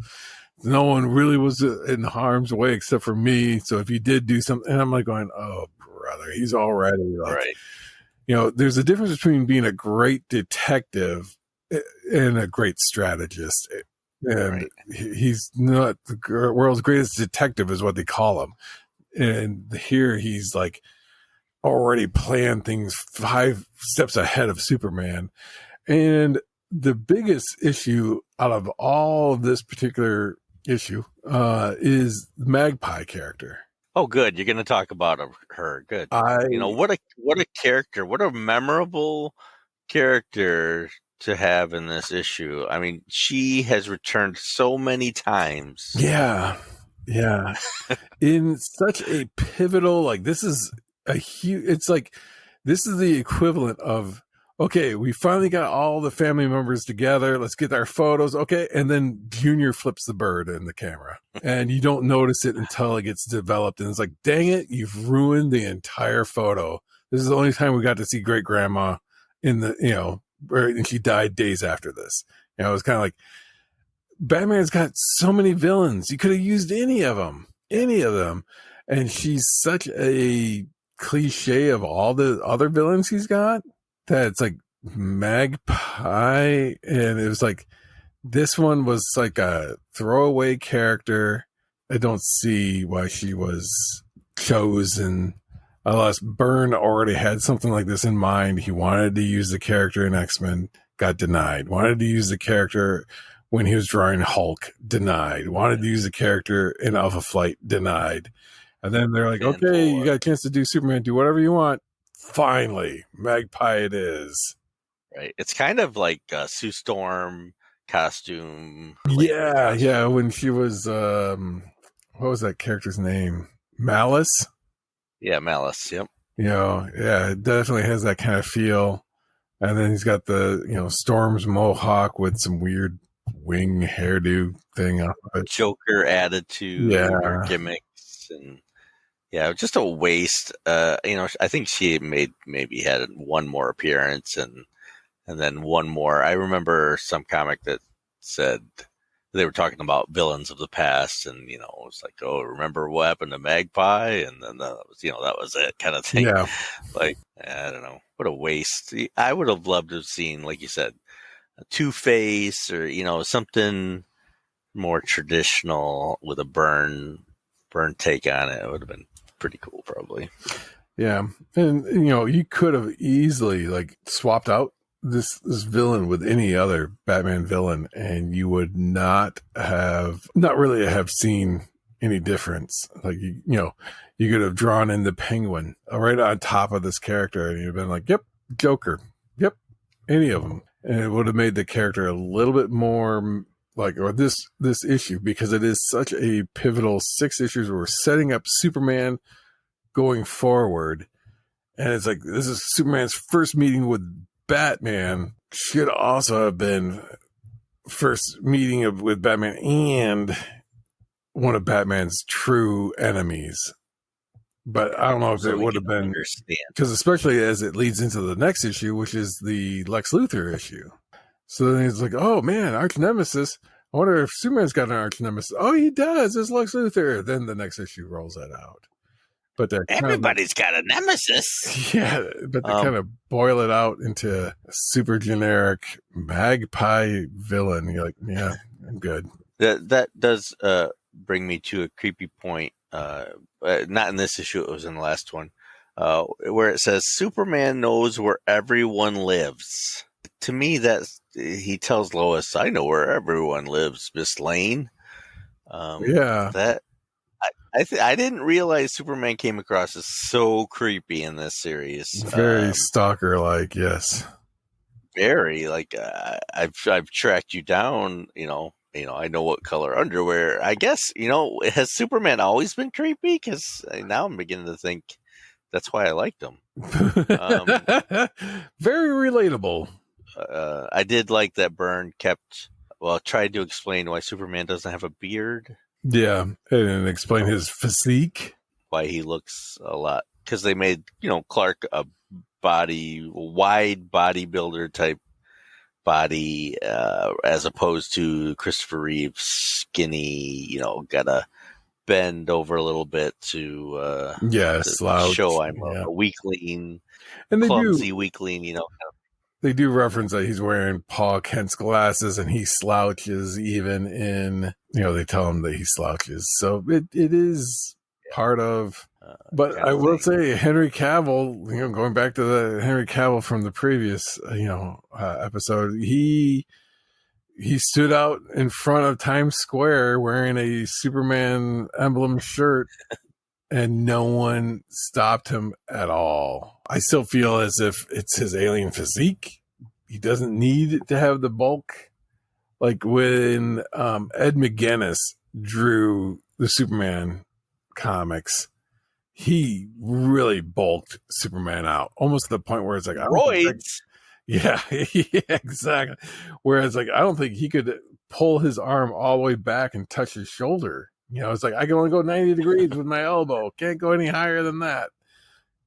[SPEAKER 3] No one really was in harm's way except for me. So if you did do something, and I'm like going, oh, brother, he's already like,
[SPEAKER 4] right.
[SPEAKER 3] There's a difference between being a great detective and a great strategist. And
[SPEAKER 4] right.
[SPEAKER 3] He's not the world's greatest detective is what they call him. And here he's like already planned things 5 steps ahead of Superman. And the biggest issue out of all of this particular issue is the Magpie character.
[SPEAKER 4] Oh, good. You're going to talk about her. Good. What a character. What a memorable character to have in this issue. I mean, she has returned so many times.
[SPEAKER 3] Yeah. In such a pivotal, like, this is a huge, it's like, this is the equivalent of, okay, we finally got all the family members together. Let's get our photos. Okay. And then Junior flips the bird in the camera and you don't notice it until it gets developed. And it's like, dang it, you've ruined the entire photo. This is the only time we got to see great grandma in the, and she died days after this. It was kind of like, Batman's got so many villains. You could have used any of them. And she's such a cliche of all the other villains he's got that it's like Magpie. And it was like, this one was like a throwaway character. I don't see why she was chosen unless Byrne already had something like this in mind. He wanted to use the character in X-Men, got denied. Wanted to use the character when he was drawing Hulk, denied. Wanted to use the character in Alpha Flight, denied. And then they're like, okay, you got a chance to do Superman, do whatever you want. Finally, Magpie it is.
[SPEAKER 4] Right. It's kind of like a Sue Storm costume.
[SPEAKER 3] Yeah. When she was, what was that character's name? Malice?
[SPEAKER 4] Yeah, Malice. Yep.
[SPEAKER 3] It definitely has that kind of feel. And then he's got the, Storm's mohawk with some weird wing hairdo thing on it.
[SPEAKER 4] Joker attitude or gimmicks, and just a waste. I think she maybe had one more appearance and then one more. I remember some comic that said they were talking about villains of the past, and it was like, oh, remember what happened to Magpie? And then that was it, kind of thing.
[SPEAKER 3] Yeah.
[SPEAKER 4] Like, I don't know, what a waste. I would have loved to have seen, like you said, a Two-Face or something more traditional with a Byrne take on it. It would have been pretty cool, probably.
[SPEAKER 3] Yeah, and you could have easily like swapped out this villain with any other Batman villain, and you would not really have seen any difference. Like you could have drawn in the Penguin right on top of this character, and you'd have been like, "Yep, Joker, yep, any of them." And it would have made the character a little bit more like, or this issue, because it is such a pivotal 6 issues where we're setting up Superman going forward. And it's like, this is Superman's first meeting with Batman. Should also have been first meeting with Batman and one of Batman's true enemies. But I don't know if it would have been, because especially as it leads into the next issue, which is the Lex Luthor issue. So then he's like, oh man, arch nemesis. I wonder if Superman's got an arch nemesis. Oh, he does. It's Lex Luthor. Then the next issue rolls that out. But
[SPEAKER 4] everybody's got a nemesis.
[SPEAKER 3] Yeah, but they kind of boil it out into a super generic Magpie villain. You're like, yeah, I'm good.
[SPEAKER 4] That does bring me to a creepy point. Not in this issue, it was in the last one, where it says Superman knows where everyone lives. To me, he tells Lois, "I know where everyone lives, Miss Lane." I didn't realize Superman came across as so creepy in this series.
[SPEAKER 3] Very stalker-like, yes.
[SPEAKER 4] Very like I've tracked you down. I know what color underwear. I guess, has Superman always been creepy? Because now I'm beginning to think that's why I liked him.
[SPEAKER 3] Very relatable.
[SPEAKER 4] I did like that Byrne tried to explain why Superman doesn't have a beard.
[SPEAKER 3] Yeah, and explain his physique.
[SPEAKER 4] Why he looks a lot. Because they made, Clark a wide bodybuilder type body, as opposed to Christopher Reeve's skinny, gotta bend over a little bit to
[SPEAKER 3] slouch.
[SPEAKER 4] Show I'm a weakling,
[SPEAKER 3] and
[SPEAKER 4] clumsy weakling,
[SPEAKER 3] They do reference that he's wearing Paul Kent's glasses and he slouches even in, they tell him that he slouches. So it is part of But
[SPEAKER 4] kind
[SPEAKER 3] I
[SPEAKER 4] of
[SPEAKER 3] will
[SPEAKER 4] thing.
[SPEAKER 3] say Henry Cavill, going back to the Henry Cavill from the previous, episode, he stood out in front of Times Square wearing a Superman emblem shirt, and no one stopped him at all. I still feel as if it's his alien physique. He doesn't need to have the bulk. Like when Ed McGuinness drew the Superman comics, he really bulked Superman out, almost to the point where it's like, I don't think
[SPEAKER 4] Roids.
[SPEAKER 3] yeah, yeah, exactly. Whereas, like, I don't think he could pull his arm all the way back and touch his shoulder. It's like I can only go 90 degrees with my elbow. Can't go any higher than that.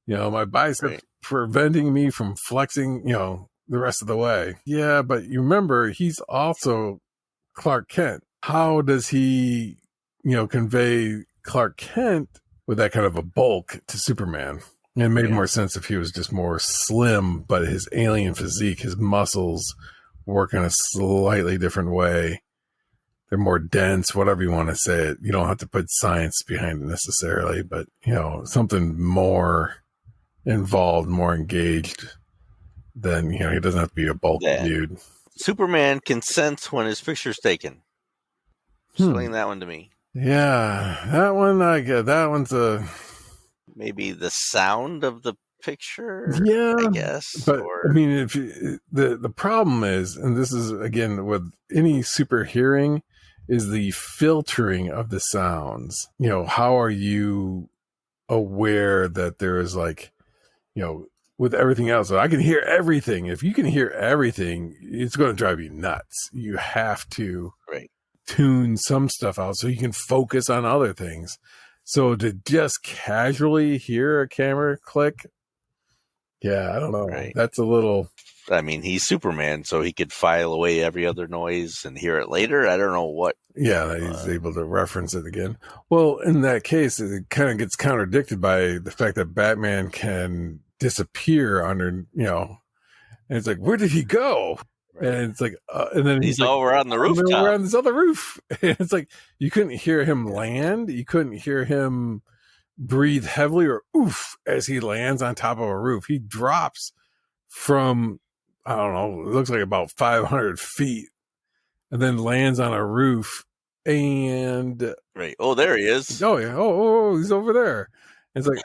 [SPEAKER 3] My bicep
[SPEAKER 4] Right.
[SPEAKER 3] preventing me from flexing, the rest of the way. Yeah, but you remember, he's also Clark Kent. How does he, convey Clark Kent with that kind of a bulk to Superman? It made more sense if he was just more slim, but his alien physique, his muscles work in a slightly different way. They're more dense, whatever you want to say it. You don't have to put science behind it necessarily, but, something more involved, more engaged than, he doesn't have to be a bulky dude.
[SPEAKER 4] Superman can sense when his picture's taken. Explain that one to me.
[SPEAKER 3] Yeah, that one, that one's a...
[SPEAKER 4] Maybe the sound of the picture, I guess.
[SPEAKER 3] But I mean, if the problem is, and this is again with any super hearing, is the filtering of the sounds. How are you aware that there is with everything else? I can hear everything. If you can hear everything, it's going to drive you nuts. You have to tune some stuff out so you can focus on other things. So to just casually hear a camera click, yeah, I don't know.
[SPEAKER 4] Right.
[SPEAKER 3] That's a little...
[SPEAKER 4] I mean, he's Superman, so he could file away every other noise and hear it later. I don't know what.
[SPEAKER 3] Yeah, he's able to reference it again. Well, in that case, it kind of gets contradicted by the fact that Batman can disappear under, and it's like, where did he go? And it's like, and then
[SPEAKER 4] he's over on the rooftop.
[SPEAKER 3] We're on this other roof. And it's like, you couldn't hear him land. You couldn't hear him breathe heavily or oof as he lands on top of a roof. He drops from, I don't know, it looks like about 500 feet and then lands on a roof. And
[SPEAKER 4] oh, there he is.
[SPEAKER 3] Oh, yeah. Oh, he's over there. It's like,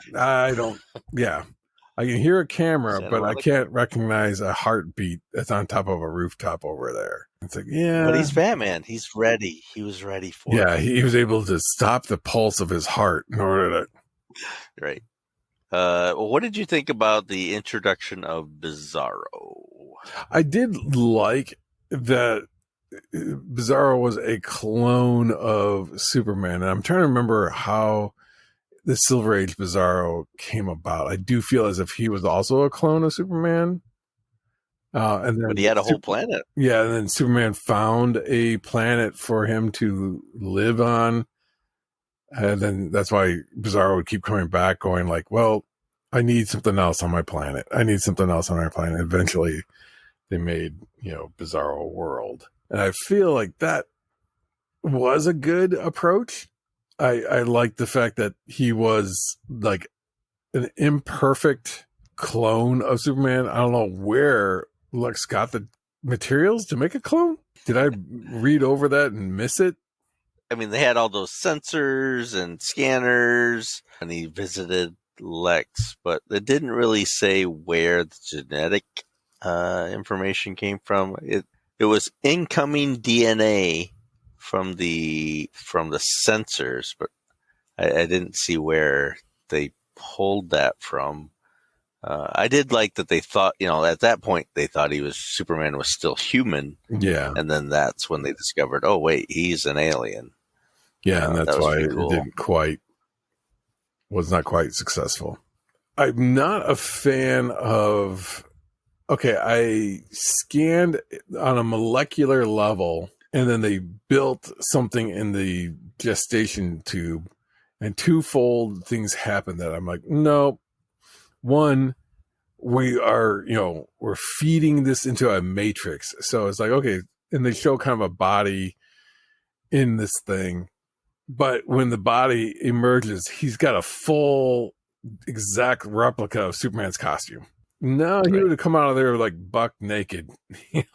[SPEAKER 3] I can hear a camera, but I can't recognize a heartbeat that's on top of a rooftop over there. It's like,
[SPEAKER 4] but he's Batman. He's ready. He was ready for it.
[SPEAKER 3] Yeah, he was able to stop the pulse of his heart in order to...
[SPEAKER 4] Right. What did you think about the introduction of Bizarro?
[SPEAKER 3] I did like that Bizarro was a clone of Superman. And I'm trying to remember how the Silver Age Bizarro came about. I do feel as if he was also a clone of Superman. And then
[SPEAKER 4] but he had a whole planet.
[SPEAKER 3] Yeah, and then Superman found a planet for him to live on. And then that's why Bizarro would keep coming back, going like, well, I need something else on my planet. I need something else on my planet. Eventually, they made, Bizarro World. And I feel like that was a good approach. I like the fact that he was like an imperfect clone of Superman. I don't know where Lex got the materials to make a clone. Did I read over that and miss it?
[SPEAKER 4] I mean, they had all those sensors and scanners, and he visited Lex, but it didn't really say where the genetic information came from. It was incoming DNA from the sensors, but I didn't see where they pulled that from. I did like that they thought, at that point they thought Superman was still human.
[SPEAKER 3] Yeah.
[SPEAKER 4] And then that's when they discovered, oh wait, he's an alien.
[SPEAKER 3] Yeah, and that's why
[SPEAKER 4] cool.
[SPEAKER 3] It was not quite successful. I'm not a fan of, I scanned on a molecular level and then they built something in the gestation tube and twofold things happened that I'm like, no. One, we are, we're feeding this into a matrix. So it's like, okay. And they show kind of a body in this thing. But when the body emerges, he's got a full exact replica of Superman's costume. No, he would have come out of there like buck naked. He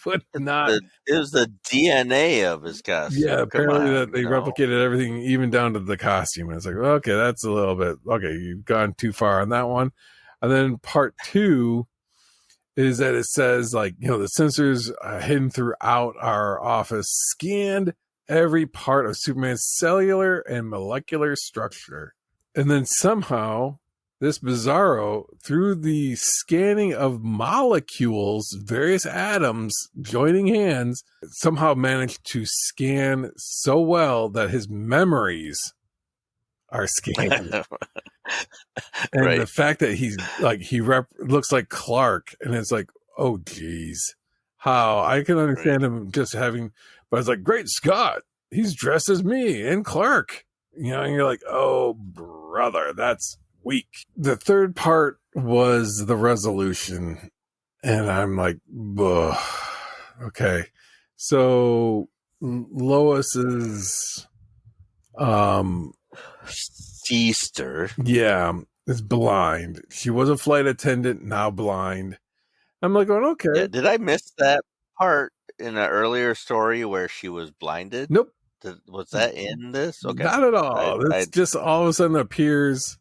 [SPEAKER 3] would not.
[SPEAKER 4] It was the DNA of his costume.
[SPEAKER 3] Yeah, apparently that they replicated everything, even down to the costume. And it's like, okay, that's a little bit okay. You've gone too far on that one. And then part 2 is that it says, like, the sensors hidden throughout our office scanned every part of Superman's cellular and molecular structure. And then somehow this Bizarro, through the scanning of molecules, various atoms joining hands, somehow managed to scan so well that his memories are scanned. And the fact that he's like, looks like Clark, and it's like, oh geez, how I can understand him just having, but it's like, great Scott, he's dressed as me and Clark, and you're like, oh brother, that's weak. The third part was the resolution, and I'm like, ugh. Okay, so Lois's
[SPEAKER 4] sister,
[SPEAKER 3] is blind. She was a flight attendant, now blind. I'm like, going, okay.
[SPEAKER 4] Yeah, did I miss that part in an earlier story where she was blinded?
[SPEAKER 3] Nope.
[SPEAKER 4] Was that in this? Okay,
[SPEAKER 3] not at all. It's just all of a sudden appears,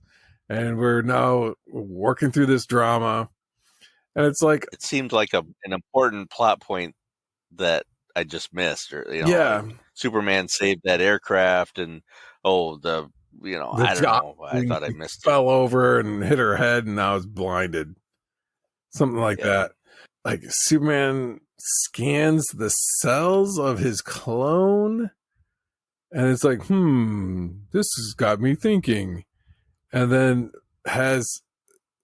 [SPEAKER 3] and we're now working through this drama, and it's like,
[SPEAKER 4] it seemed like an important plot point that I just missed, or like Superman saved that aircraft, and I don't know. I thought I missed.
[SPEAKER 3] Fell over and hit her head, and now is blinded. Something like that. Like Superman scans the cells of his clone, and it's like, this has got me thinking. And then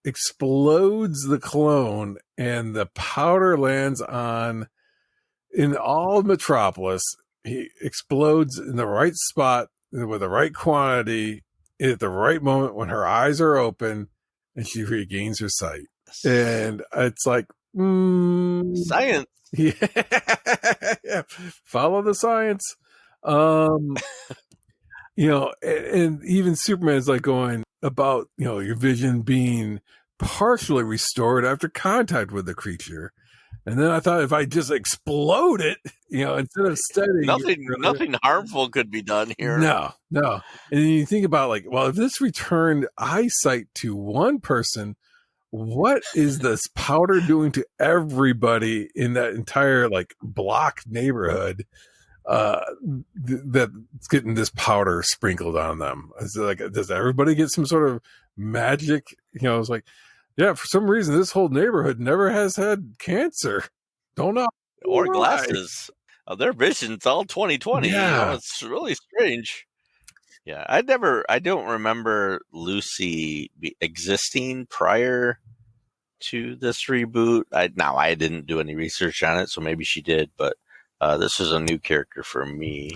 [SPEAKER 3] explodes the clone, and the powder lands in all Metropolis. He explodes in the right spot with the right quantity at the right moment when her eyes are open and she regains her sight. And it's like,
[SPEAKER 4] science.
[SPEAKER 3] Yeah. Follow the science. And even Superman is like going about, your vision being partially restored after contact with the creature. And then I thought, if I just explode it, instead of studying,
[SPEAKER 4] nothing harmful could be done here.
[SPEAKER 3] No. And then you think about, like, well, if this returned eyesight to one person, what is this powder doing to everybody in that entire block neighborhood? That's getting this powder sprinkled on them. It's like, does everybody get some sort of magic? It's like, yeah, for some reason this whole neighborhood never has had cancer. Don't know.
[SPEAKER 4] Or glasses. Their vision's all 20/20.
[SPEAKER 3] Yeah.
[SPEAKER 4] It's really strange. Yeah, I don't remember Lucy existing prior to this reboot. I didn't do any research on it, so maybe she did, but this is a new character for me.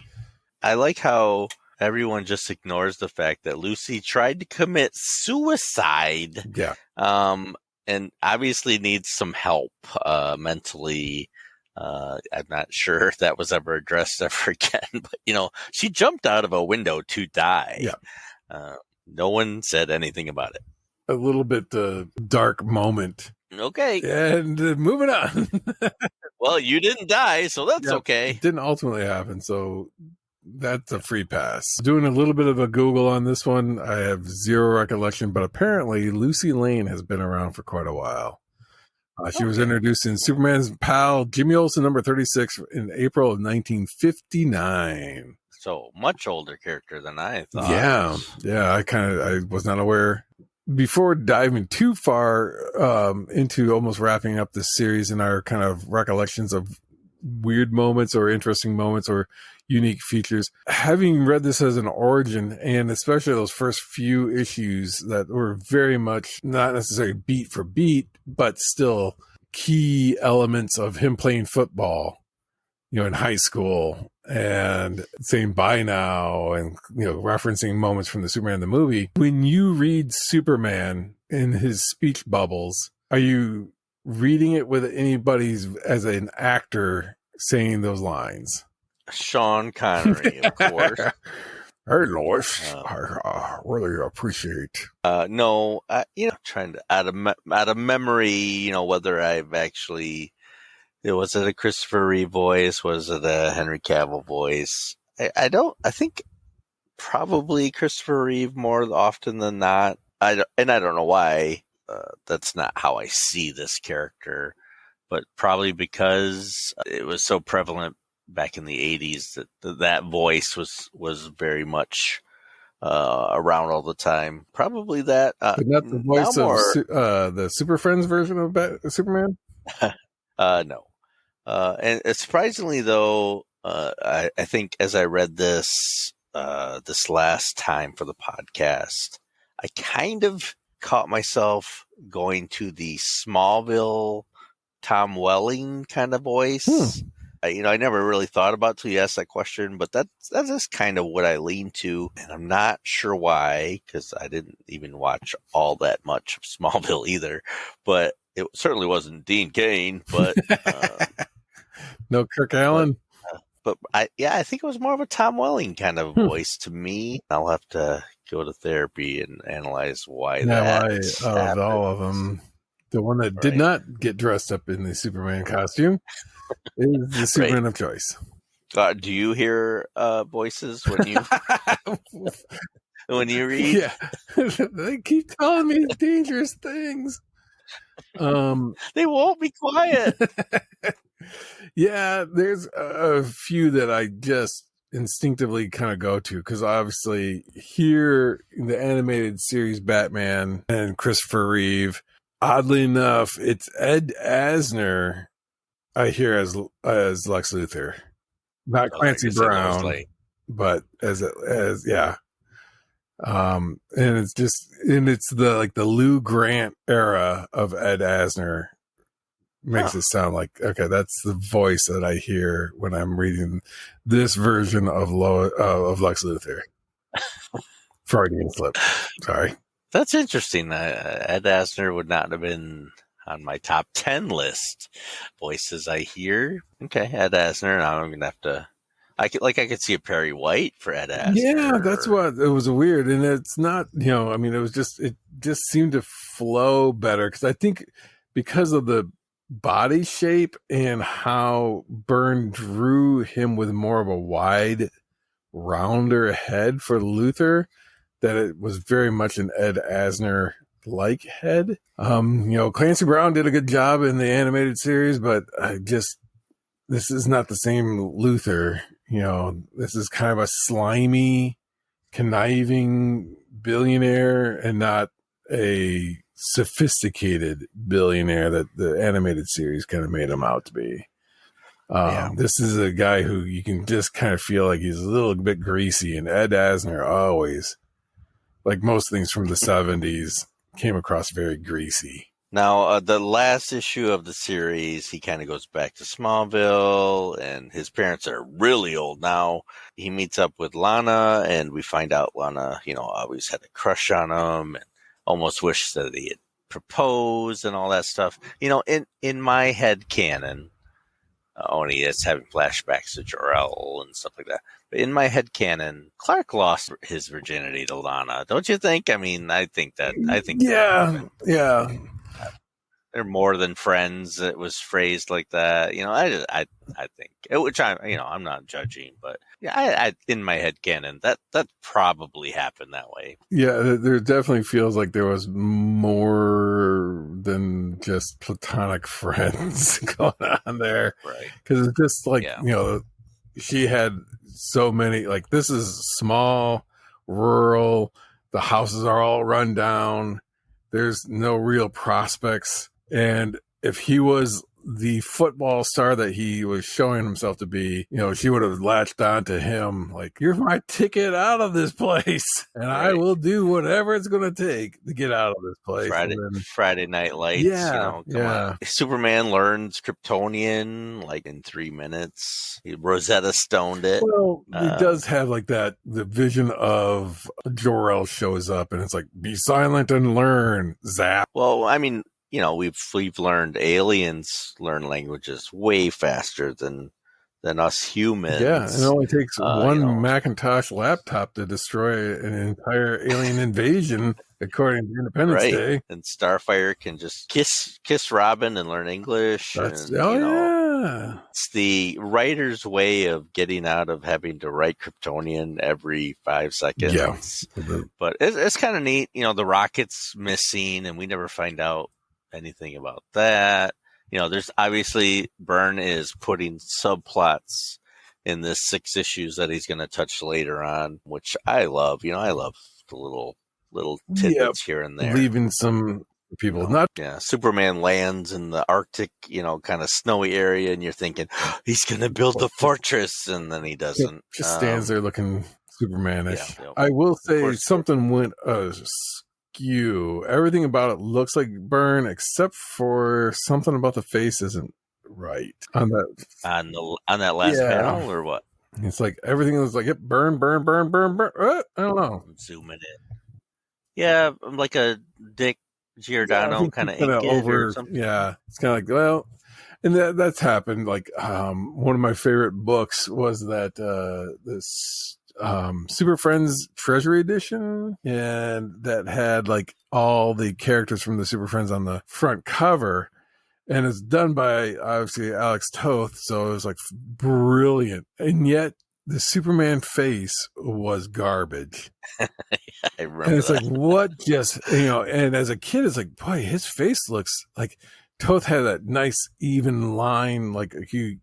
[SPEAKER 4] I like how everyone just ignores the fact that Lucy tried to commit suicide.
[SPEAKER 3] Yeah.
[SPEAKER 4] And obviously needs some help mentally. I'm not sure if that was ever addressed ever again, but she jumped out of a window to die.
[SPEAKER 3] Yeah.
[SPEAKER 4] No one said anything about it.
[SPEAKER 3] A little bit dark moment.
[SPEAKER 4] Okay.
[SPEAKER 3] And moving on.
[SPEAKER 4] Well, you didn't die, so that's okay.
[SPEAKER 3] It didn't ultimately happen, so that's a free pass. Doing a little bit of a Google on this one, I have zero recollection, but apparently Lucy Lane has been around for quite a while. She was introduced in Superman's pal Jimmy Olsen number 36 in April of 1959.
[SPEAKER 4] So much older character than I thought.
[SPEAKER 3] Yeah. I was not aware. Before diving too far into almost wrapping up this series and our kind of recollections of weird moments or interesting moments or unique features, having read this as an origin, and especially those first few issues that were very much not necessarily beat for beat, but still key elements of him playing football, in high school, and saying bye now, and referencing moments from the Superman the movie. When you read Superman in his speech bubbles, are you reading it with anybody's as an actor saying those lines?
[SPEAKER 4] Sean Connery, of course.
[SPEAKER 3] Hey, Lois,
[SPEAKER 4] Uh,
[SPEAKER 3] I really appreciate.
[SPEAKER 4] no, trying to out of memory, whether I've actually was it a Christopher Reeve voice, was it a Henry Cavill voice? I don't. I think probably Christopher Reeve more often than not. I don't know why. That's not how I see this character, but probably because it was so prevalent back in the '80s that voice was very much around all the time. Probably that.
[SPEAKER 3] But not the
[SPEAKER 4] Now
[SPEAKER 3] voice of
[SPEAKER 4] more.
[SPEAKER 3] the Super Friends version of Superman?
[SPEAKER 4] No. And surprisingly, though, I think as I read this this last time for the podcast, I kind of caught myself going to the Smallville Tom Welling kind of voice. I never really thought about till you asked that question, but that's just kind of what I lean to, and I'm not sure why, because I didn't even watch all that much of Smallville either. But it certainly wasn't Dean Cain, but
[SPEAKER 3] No Kirk Allen?
[SPEAKER 4] but I think it was more of a Tom Welling kind of voice to me. I'll have to go to therapy and analyze why that
[SPEAKER 3] Of all of them, the one that did
[SPEAKER 4] Right.
[SPEAKER 3] not get dressed up in the Superman costume is the Superman of choice.
[SPEAKER 4] Do you hear voices when you when you read?
[SPEAKER 3] Yeah, they keep telling me dangerous things.
[SPEAKER 4] They won't be quiet.
[SPEAKER 3] Yeah, there's a few that I just instinctively kind of go to because obviously here in the animated series Batman and Christopher Reeve, oddly enough, it's Ed Asner I hear as Lex Luthor, not Clancy Brown, but as yeah. And it's the Lou Grant era of Ed Asner makes it sound like, okay, that's the voice that I hear when I'm reading this version of Lex Luthor. Freudian slip. Sorry.
[SPEAKER 4] That's interesting. Ed Asner would not have been on my top 10 list. Voices I hear. Okay, Ed Asner. Now I'm gonna have to. I could see a Perry White for Ed Asner.
[SPEAKER 3] Yeah, that's what it was weird, and it's not. I mean, it just seemed to flow better because I think because of the body shape and how Byrne drew him with more of a wide, rounder head for Luthor, that it was very much an Ed Asner like head. Clancy Brown did a good job in the animated series, but this is not the same Luthor. This is kind of a slimy, conniving billionaire and not a sophisticated billionaire that the animated series kind of made him out to be. This is a guy who you can just kind of feel like he's a little bit greasy, and Ed Asner always, like most things from the 70s, came across very greasy.
[SPEAKER 4] Now, the last issue of the series, he kind of goes back to Smallville, and his parents are really old now. He meets up with Lana, and we find out Lana, always had a crush on him, and almost wished that he had proposed and all that stuff. In my head canon, only it's having flashbacks to Jor-El and stuff like that. But in my head canon, Clark lost his virginity to Lana. Don't you think? I mean, I think.
[SPEAKER 3] Yeah.
[SPEAKER 4] They're more than friends. It was phrased like that. I think, which I'm not judging, but yeah, I in my head canon that probably happened that way.
[SPEAKER 3] Yeah, there definitely feels like there was more than just platonic friends going on there.
[SPEAKER 4] Right.
[SPEAKER 3] Because it's just like, she had so many, like, this is small, rural, the houses are all run down, there's no real prospects. And if he was the football star that he was showing himself to be, she would have latched on to him like, you're my ticket out of this place, and right. I will do whatever it's going to take to get out of this place.
[SPEAKER 4] Friday Night Lights. Yeah. Superman learns Kryptonian like in 3 minutes. Rosetta Stoned it. Well,
[SPEAKER 3] he does have like that. The vision of Jor-El shows up, and it's like, be silent and learn. Zap.
[SPEAKER 4] Well, I mean, we've learned aliens learn languages way faster than than us humans.
[SPEAKER 3] Yeah, and it only takes one
[SPEAKER 4] know.
[SPEAKER 3] Macintosh laptop to destroy an entire alien invasion, according to Independence
[SPEAKER 4] Right.
[SPEAKER 3] Day.
[SPEAKER 4] And Starfire can just kiss Robin and learn English.
[SPEAKER 3] That's
[SPEAKER 4] And,
[SPEAKER 3] yeah.
[SPEAKER 4] it's the writer's way of getting out of having to write Kryptonian every 5 seconds.
[SPEAKER 3] Yeah.
[SPEAKER 4] But it's kind of neat. The rocket's missing, and we never find out anything about that. There's obviously Byrne is putting subplots in this 6 issues that he's going to touch later on, which I love. I love the little tidbits here and there.
[SPEAKER 3] Leaving some people not.
[SPEAKER 4] Yeah, Superman lands in the Arctic, kind of snowy area, and you're thinking he's going to build the fortress, and then he doesn't.
[SPEAKER 3] Just stands there looking Supermanish.
[SPEAKER 4] Yeah.
[SPEAKER 3] I will say something went askew. Everything about it looks like Byrne, except for something about the face isn't right on
[SPEAKER 4] that last panel, or what?
[SPEAKER 3] It's like everything was like Byrne. I don't know.
[SPEAKER 4] I'm zooming in. Yeah, like a Dick Giordano kind of
[SPEAKER 3] over. Yeah, it's kind of like, well, and that's happened. Like one of my favorite books was that this Super Friends Treasury Edition, and that had like all the characters from the Super Friends on the front cover, and it's done by obviously Alex Toth, so it was like brilliant, and yet the Superman face was garbage.
[SPEAKER 4] I remember
[SPEAKER 3] and it's
[SPEAKER 4] that.
[SPEAKER 3] like, what just, and as a kid, it's like, boy, his face looks like Toth had that nice even line, like he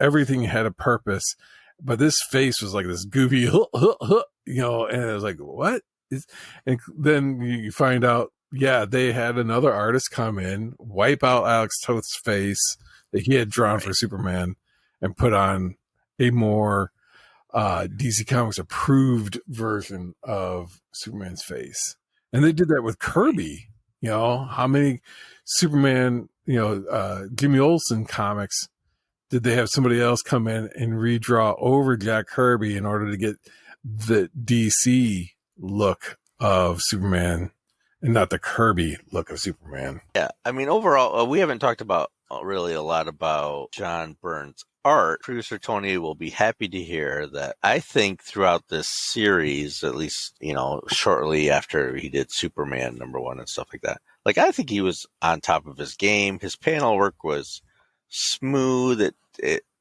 [SPEAKER 3] everything had a purpose, but this face was like this goofy, and it was like, what is, and then you find out, yeah, they had another artist come in, wipe out Alex Toth's face that he had drawn for Superman, and put on a more DC Comics approved version of Superman's face. And they did that with Kirby. How many Superman, Jimmy Olsen comics did they have somebody else come in and redraw over Jack Kirby in order to get the DC look of Superman and not the Kirby look of Superman?
[SPEAKER 4] Yeah, I mean, overall, we haven't talked about really a lot about John Byrne's art. Producer Tony will be happy to hear that I think throughout this series, at least, shortly after he did Superman #1 and stuff like that, like, I think he was on top of his game. His panel work was smooth.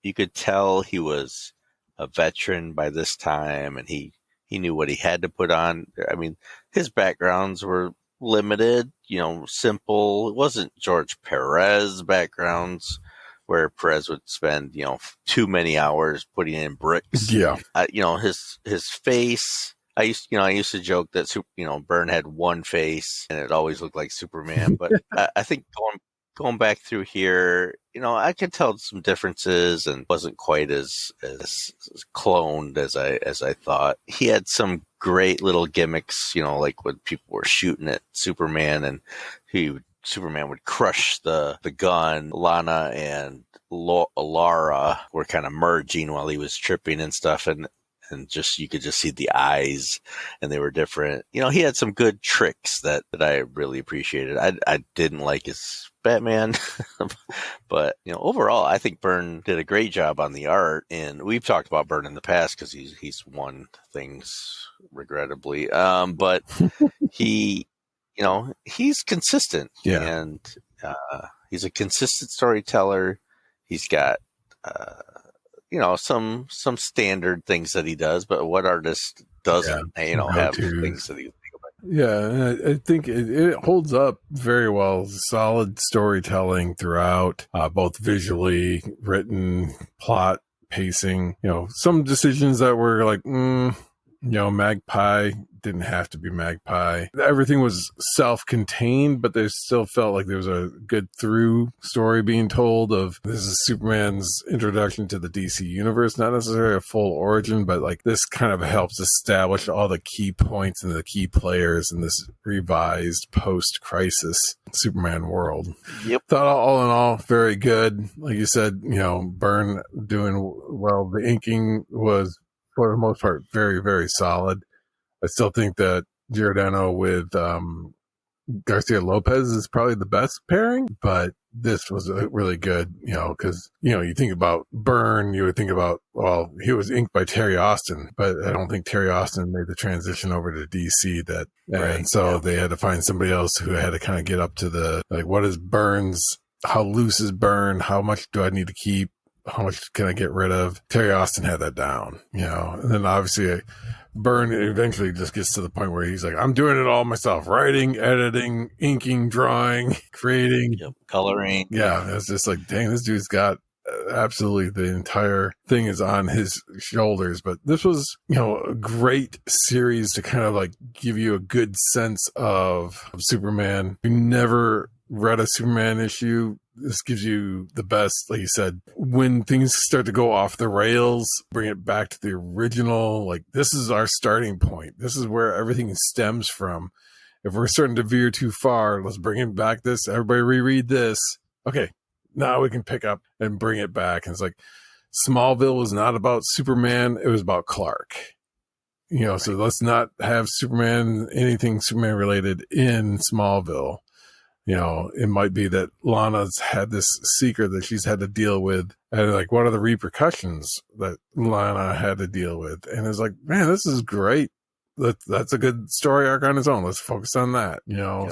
[SPEAKER 4] You could tell he was a veteran by this time, and he knew what he had to put on. I mean, his backgrounds were limited, simple. It wasn't George Perez backgrounds where Perez would spend, too many hours putting in bricks.
[SPEAKER 3] Yeah.
[SPEAKER 4] His face, I used to joke that, Byrne had one face and it always looked like Superman. But I think going back through here, I could tell some differences and wasn't quite as cloned as I thought. He had some great little gimmicks, like when people were shooting at Superman and Superman would crush the gun. Lana and Lara were kind of merging while he was tripping and stuff, and just you could just see the eyes, and they were different. He had some good tricks that I really appreciated. I didn't like his Batman, but overall, I think Byrne did a great job on the art. And we've talked about Byrne in the past because he's won things regrettably, but he. He's consistent, and he's a consistent storyteller. He's got, some standard things that he does, but what artist doesn't, have things that he think about?
[SPEAKER 3] Yeah, and I think it holds up very well. Solid storytelling throughout, both visually, written, plot, pacing. Some decisions that were like, Magpie didn't have to be Magpie. Everything was self-contained, but there still felt like there was a good through story being told of this is Superman's introduction to the DC universe, not necessarily a full origin, but like this kind of helps establish all the key points and the key players in this revised post-crisis Superman world.
[SPEAKER 4] Yep.
[SPEAKER 3] Thought all in all, very good. Like you said, Byrne doing well. The inking was, for the most part, very, very solid. I still think that Giordano with Garcia Lopez is probably the best pairing, but this was really good, because, you think about Byrne, you would think about, well, he was inked by Terry Austin, but I don't think Terry Austin made the transition over to DC and so they had to find somebody else who had to kind of get up to the, like, what is Byrne's, how loose is Byrne? How much do I need to keep? How much can I get rid of? Terry Austin had that down, and then obviously Byrne eventually just gets to the point where he's like, I'm doing it all myself, writing, editing, inking, drawing, creating,
[SPEAKER 4] coloring.
[SPEAKER 3] Yeah. It's just like, dang, this dude's got absolutely the entire thing is on his shoulders. But this was, a great series to kind of like give you a good sense of Superman. You never read a Superman issue. This gives you the best, like you said, when things start to go off the rails, bring it back to the original. Like, this is our starting point. This is where everything stems from. If we're starting to veer too far, let's bring it back. Everybody reread this. Okay, now we can pick up and bring it back. And it's like, Smallville was not about Superman. It was about Clark. So let's not have anything Superman related in Smallville. It might be that Lana's had this secret that she's had to deal with. And like, what are the repercussions that Lana had to deal with? And it's like, man, this is great. That's a good story arc on its own. Let's focus on that,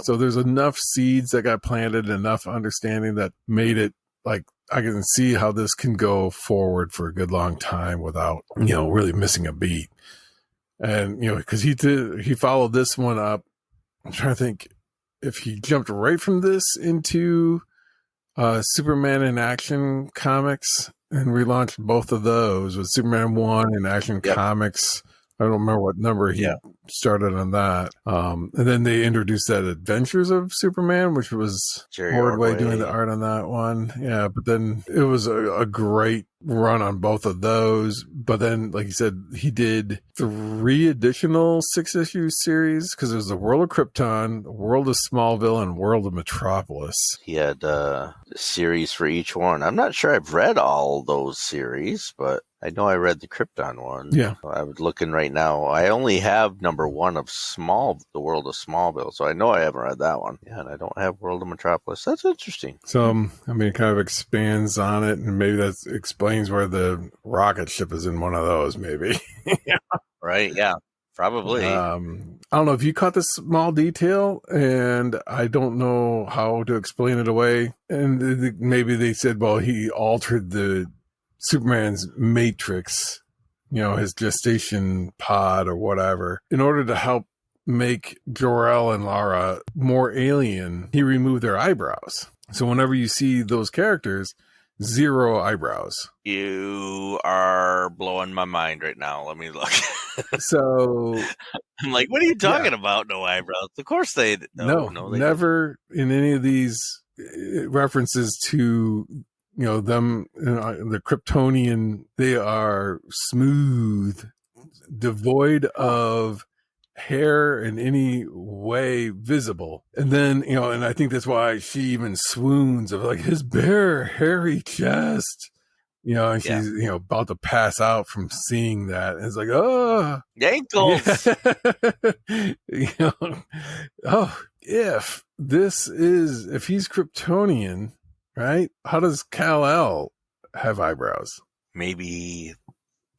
[SPEAKER 3] So there's enough seeds that got planted, enough understanding that made it like, I can see how this can go forward for a good long time without, really missing a beat. And, because he followed this one up. I'm trying to think if he jumped right from this into Superman in Action Comics and relaunched both of those with Superman 1 and Action Comics. I don't remember what number he started on that. And then they introduced that Adventures of Superman, which was Ordway doing the art on that one. Yeah, but then it was a great run on both of those. But then, like you said, he did 3 additional 6-issue series because there's the World of Krypton, the World of Smallville, and World of Metropolis.
[SPEAKER 4] He had a series for each one. I'm not sure I've read all those series, but I know I read the Krypton one.
[SPEAKER 3] Yeah.
[SPEAKER 4] I was looking right now. I only have number 1 of the World of Smallville, so I know I haven't read that one. Yeah, and I don't have World of Metropolis. That's interesting.
[SPEAKER 3] So, it kind of expands on it, and maybe that explains where the rocket ship is in one of those, maybe.
[SPEAKER 4] Right, yeah. Probably.
[SPEAKER 3] I don't know if you caught this small detail, and I don't know how to explain it away. And maybe they said, well, he altered the Superman's matrix, his gestation pod or whatever, in order to help make Jor-El and Lara more alien. He removed their eyebrows. So whenever you see those characters, 0 eyebrows.
[SPEAKER 4] You are blowing my mind right now. Let me look.
[SPEAKER 3] So
[SPEAKER 4] I'm like, what are you talking about? No eyebrows. Of course they
[SPEAKER 3] no, they never in any of these references to them, the Kryptonian, they are smooth, devoid of hair in any way visible. And then, and I think that's why she even swoons of like his bare, hairy chest, and she's, about to pass out from seeing that. And it's like, oh,
[SPEAKER 4] ankles.
[SPEAKER 3] If he's Kryptonian, right? How does Kal-El have eyebrows?
[SPEAKER 4] Maybe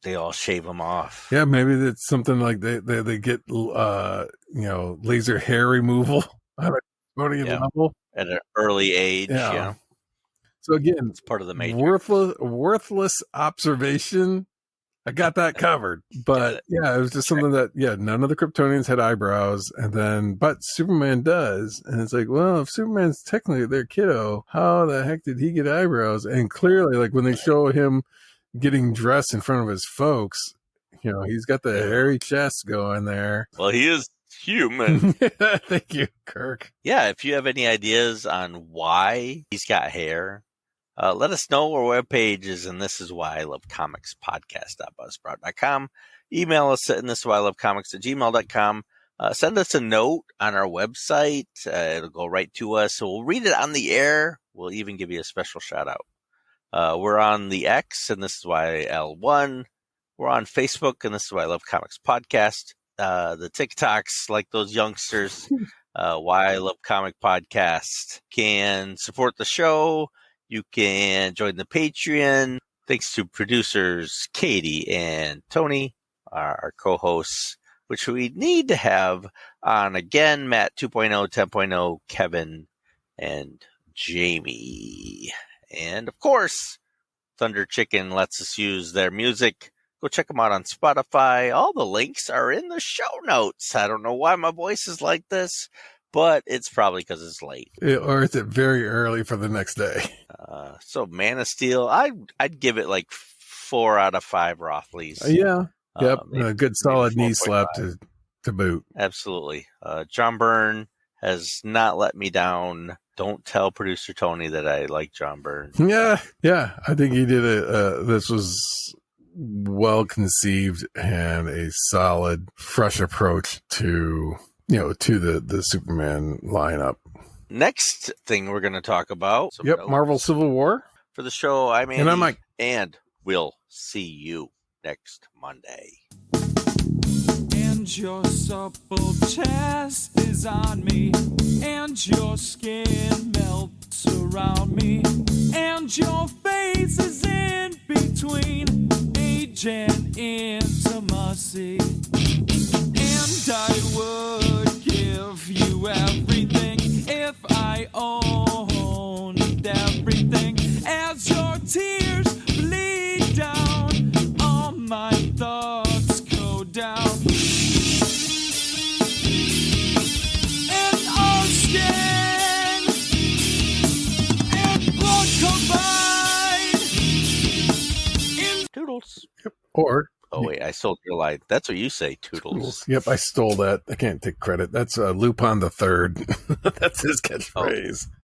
[SPEAKER 4] they all shave them off.
[SPEAKER 3] Yeah, maybe it's something like they get laser hair removal on a Kryptonian level
[SPEAKER 4] at an early age. Yeah.
[SPEAKER 3] So again,
[SPEAKER 4] it's part of the matrix.
[SPEAKER 3] Worthless observation. I got that covered. But it was just something that none of the Kryptonians had eyebrows, but Superman does. And it's like, well, if Superman's technically their kiddo, how the heck did he get eyebrows? And clearly, like when they show him getting dressed in front of his folks, he's got the hairy chest going there.
[SPEAKER 4] Well, he is human.
[SPEAKER 3] Thank you, Kirk.
[SPEAKER 4] Yeah, if you have any ideas on why he's got hair, let us know. Our webpage is and this is why I love comics podcast.buzzsprout.com. Email us at this is why I love comics@gmail.com. Send us a note on our website. It'll go right to us. So we'll read it on the air. We'll even give you a special shout out. We're on the X, and this is why L1. We're on Facebook, and this is why I love comics podcast. The TikToks, like those youngsters, Why I Love Comic podcast. Can support the show. You can join the Patreon. Thanks to producers Katie and Tony, our co-hosts, which we need to have on again, Matt 2.0, 10.0, Kevin, and Jamie. And of course, Thunder Chicken lets us use their music. Go check them out on Spotify. All the links are in the show notes. I don't know why my voice is like this, but it's probably because it's late.
[SPEAKER 3] Or is it very early for the next day?
[SPEAKER 4] So Man of Steel, I'd give it like 4 out of 5 Rothleys.
[SPEAKER 3] Yeah. Yep. A good solid knee
[SPEAKER 4] 4.5.
[SPEAKER 3] slap to boot.
[SPEAKER 4] Absolutely. John Byrne has not let me down. Don't tell producer Tony that I like John Byrne.
[SPEAKER 3] Yeah. I think he did it. This was well conceived and a solid, fresh approach to the Superman lineup.
[SPEAKER 4] Next thing we're going to talk about.
[SPEAKER 3] Marvel Civil War.
[SPEAKER 4] For the show, I'm Andy,
[SPEAKER 3] and I'm Mike.
[SPEAKER 4] And we'll see you next Monday.
[SPEAKER 5] And your supple chest is on me, and your skin melts around me, and your face is in between age and intimacy. And I would give you everything if I owned everything. As your tears bleed down, all my thoughts go down. And ocean and blood combine.
[SPEAKER 4] Toodles.
[SPEAKER 3] Or
[SPEAKER 4] Oh, wait, I stole your line. That's what you say, Toodles.
[SPEAKER 3] Yep, I stole that. I can't take credit. That's Lupin the Third. That's his catchphrase.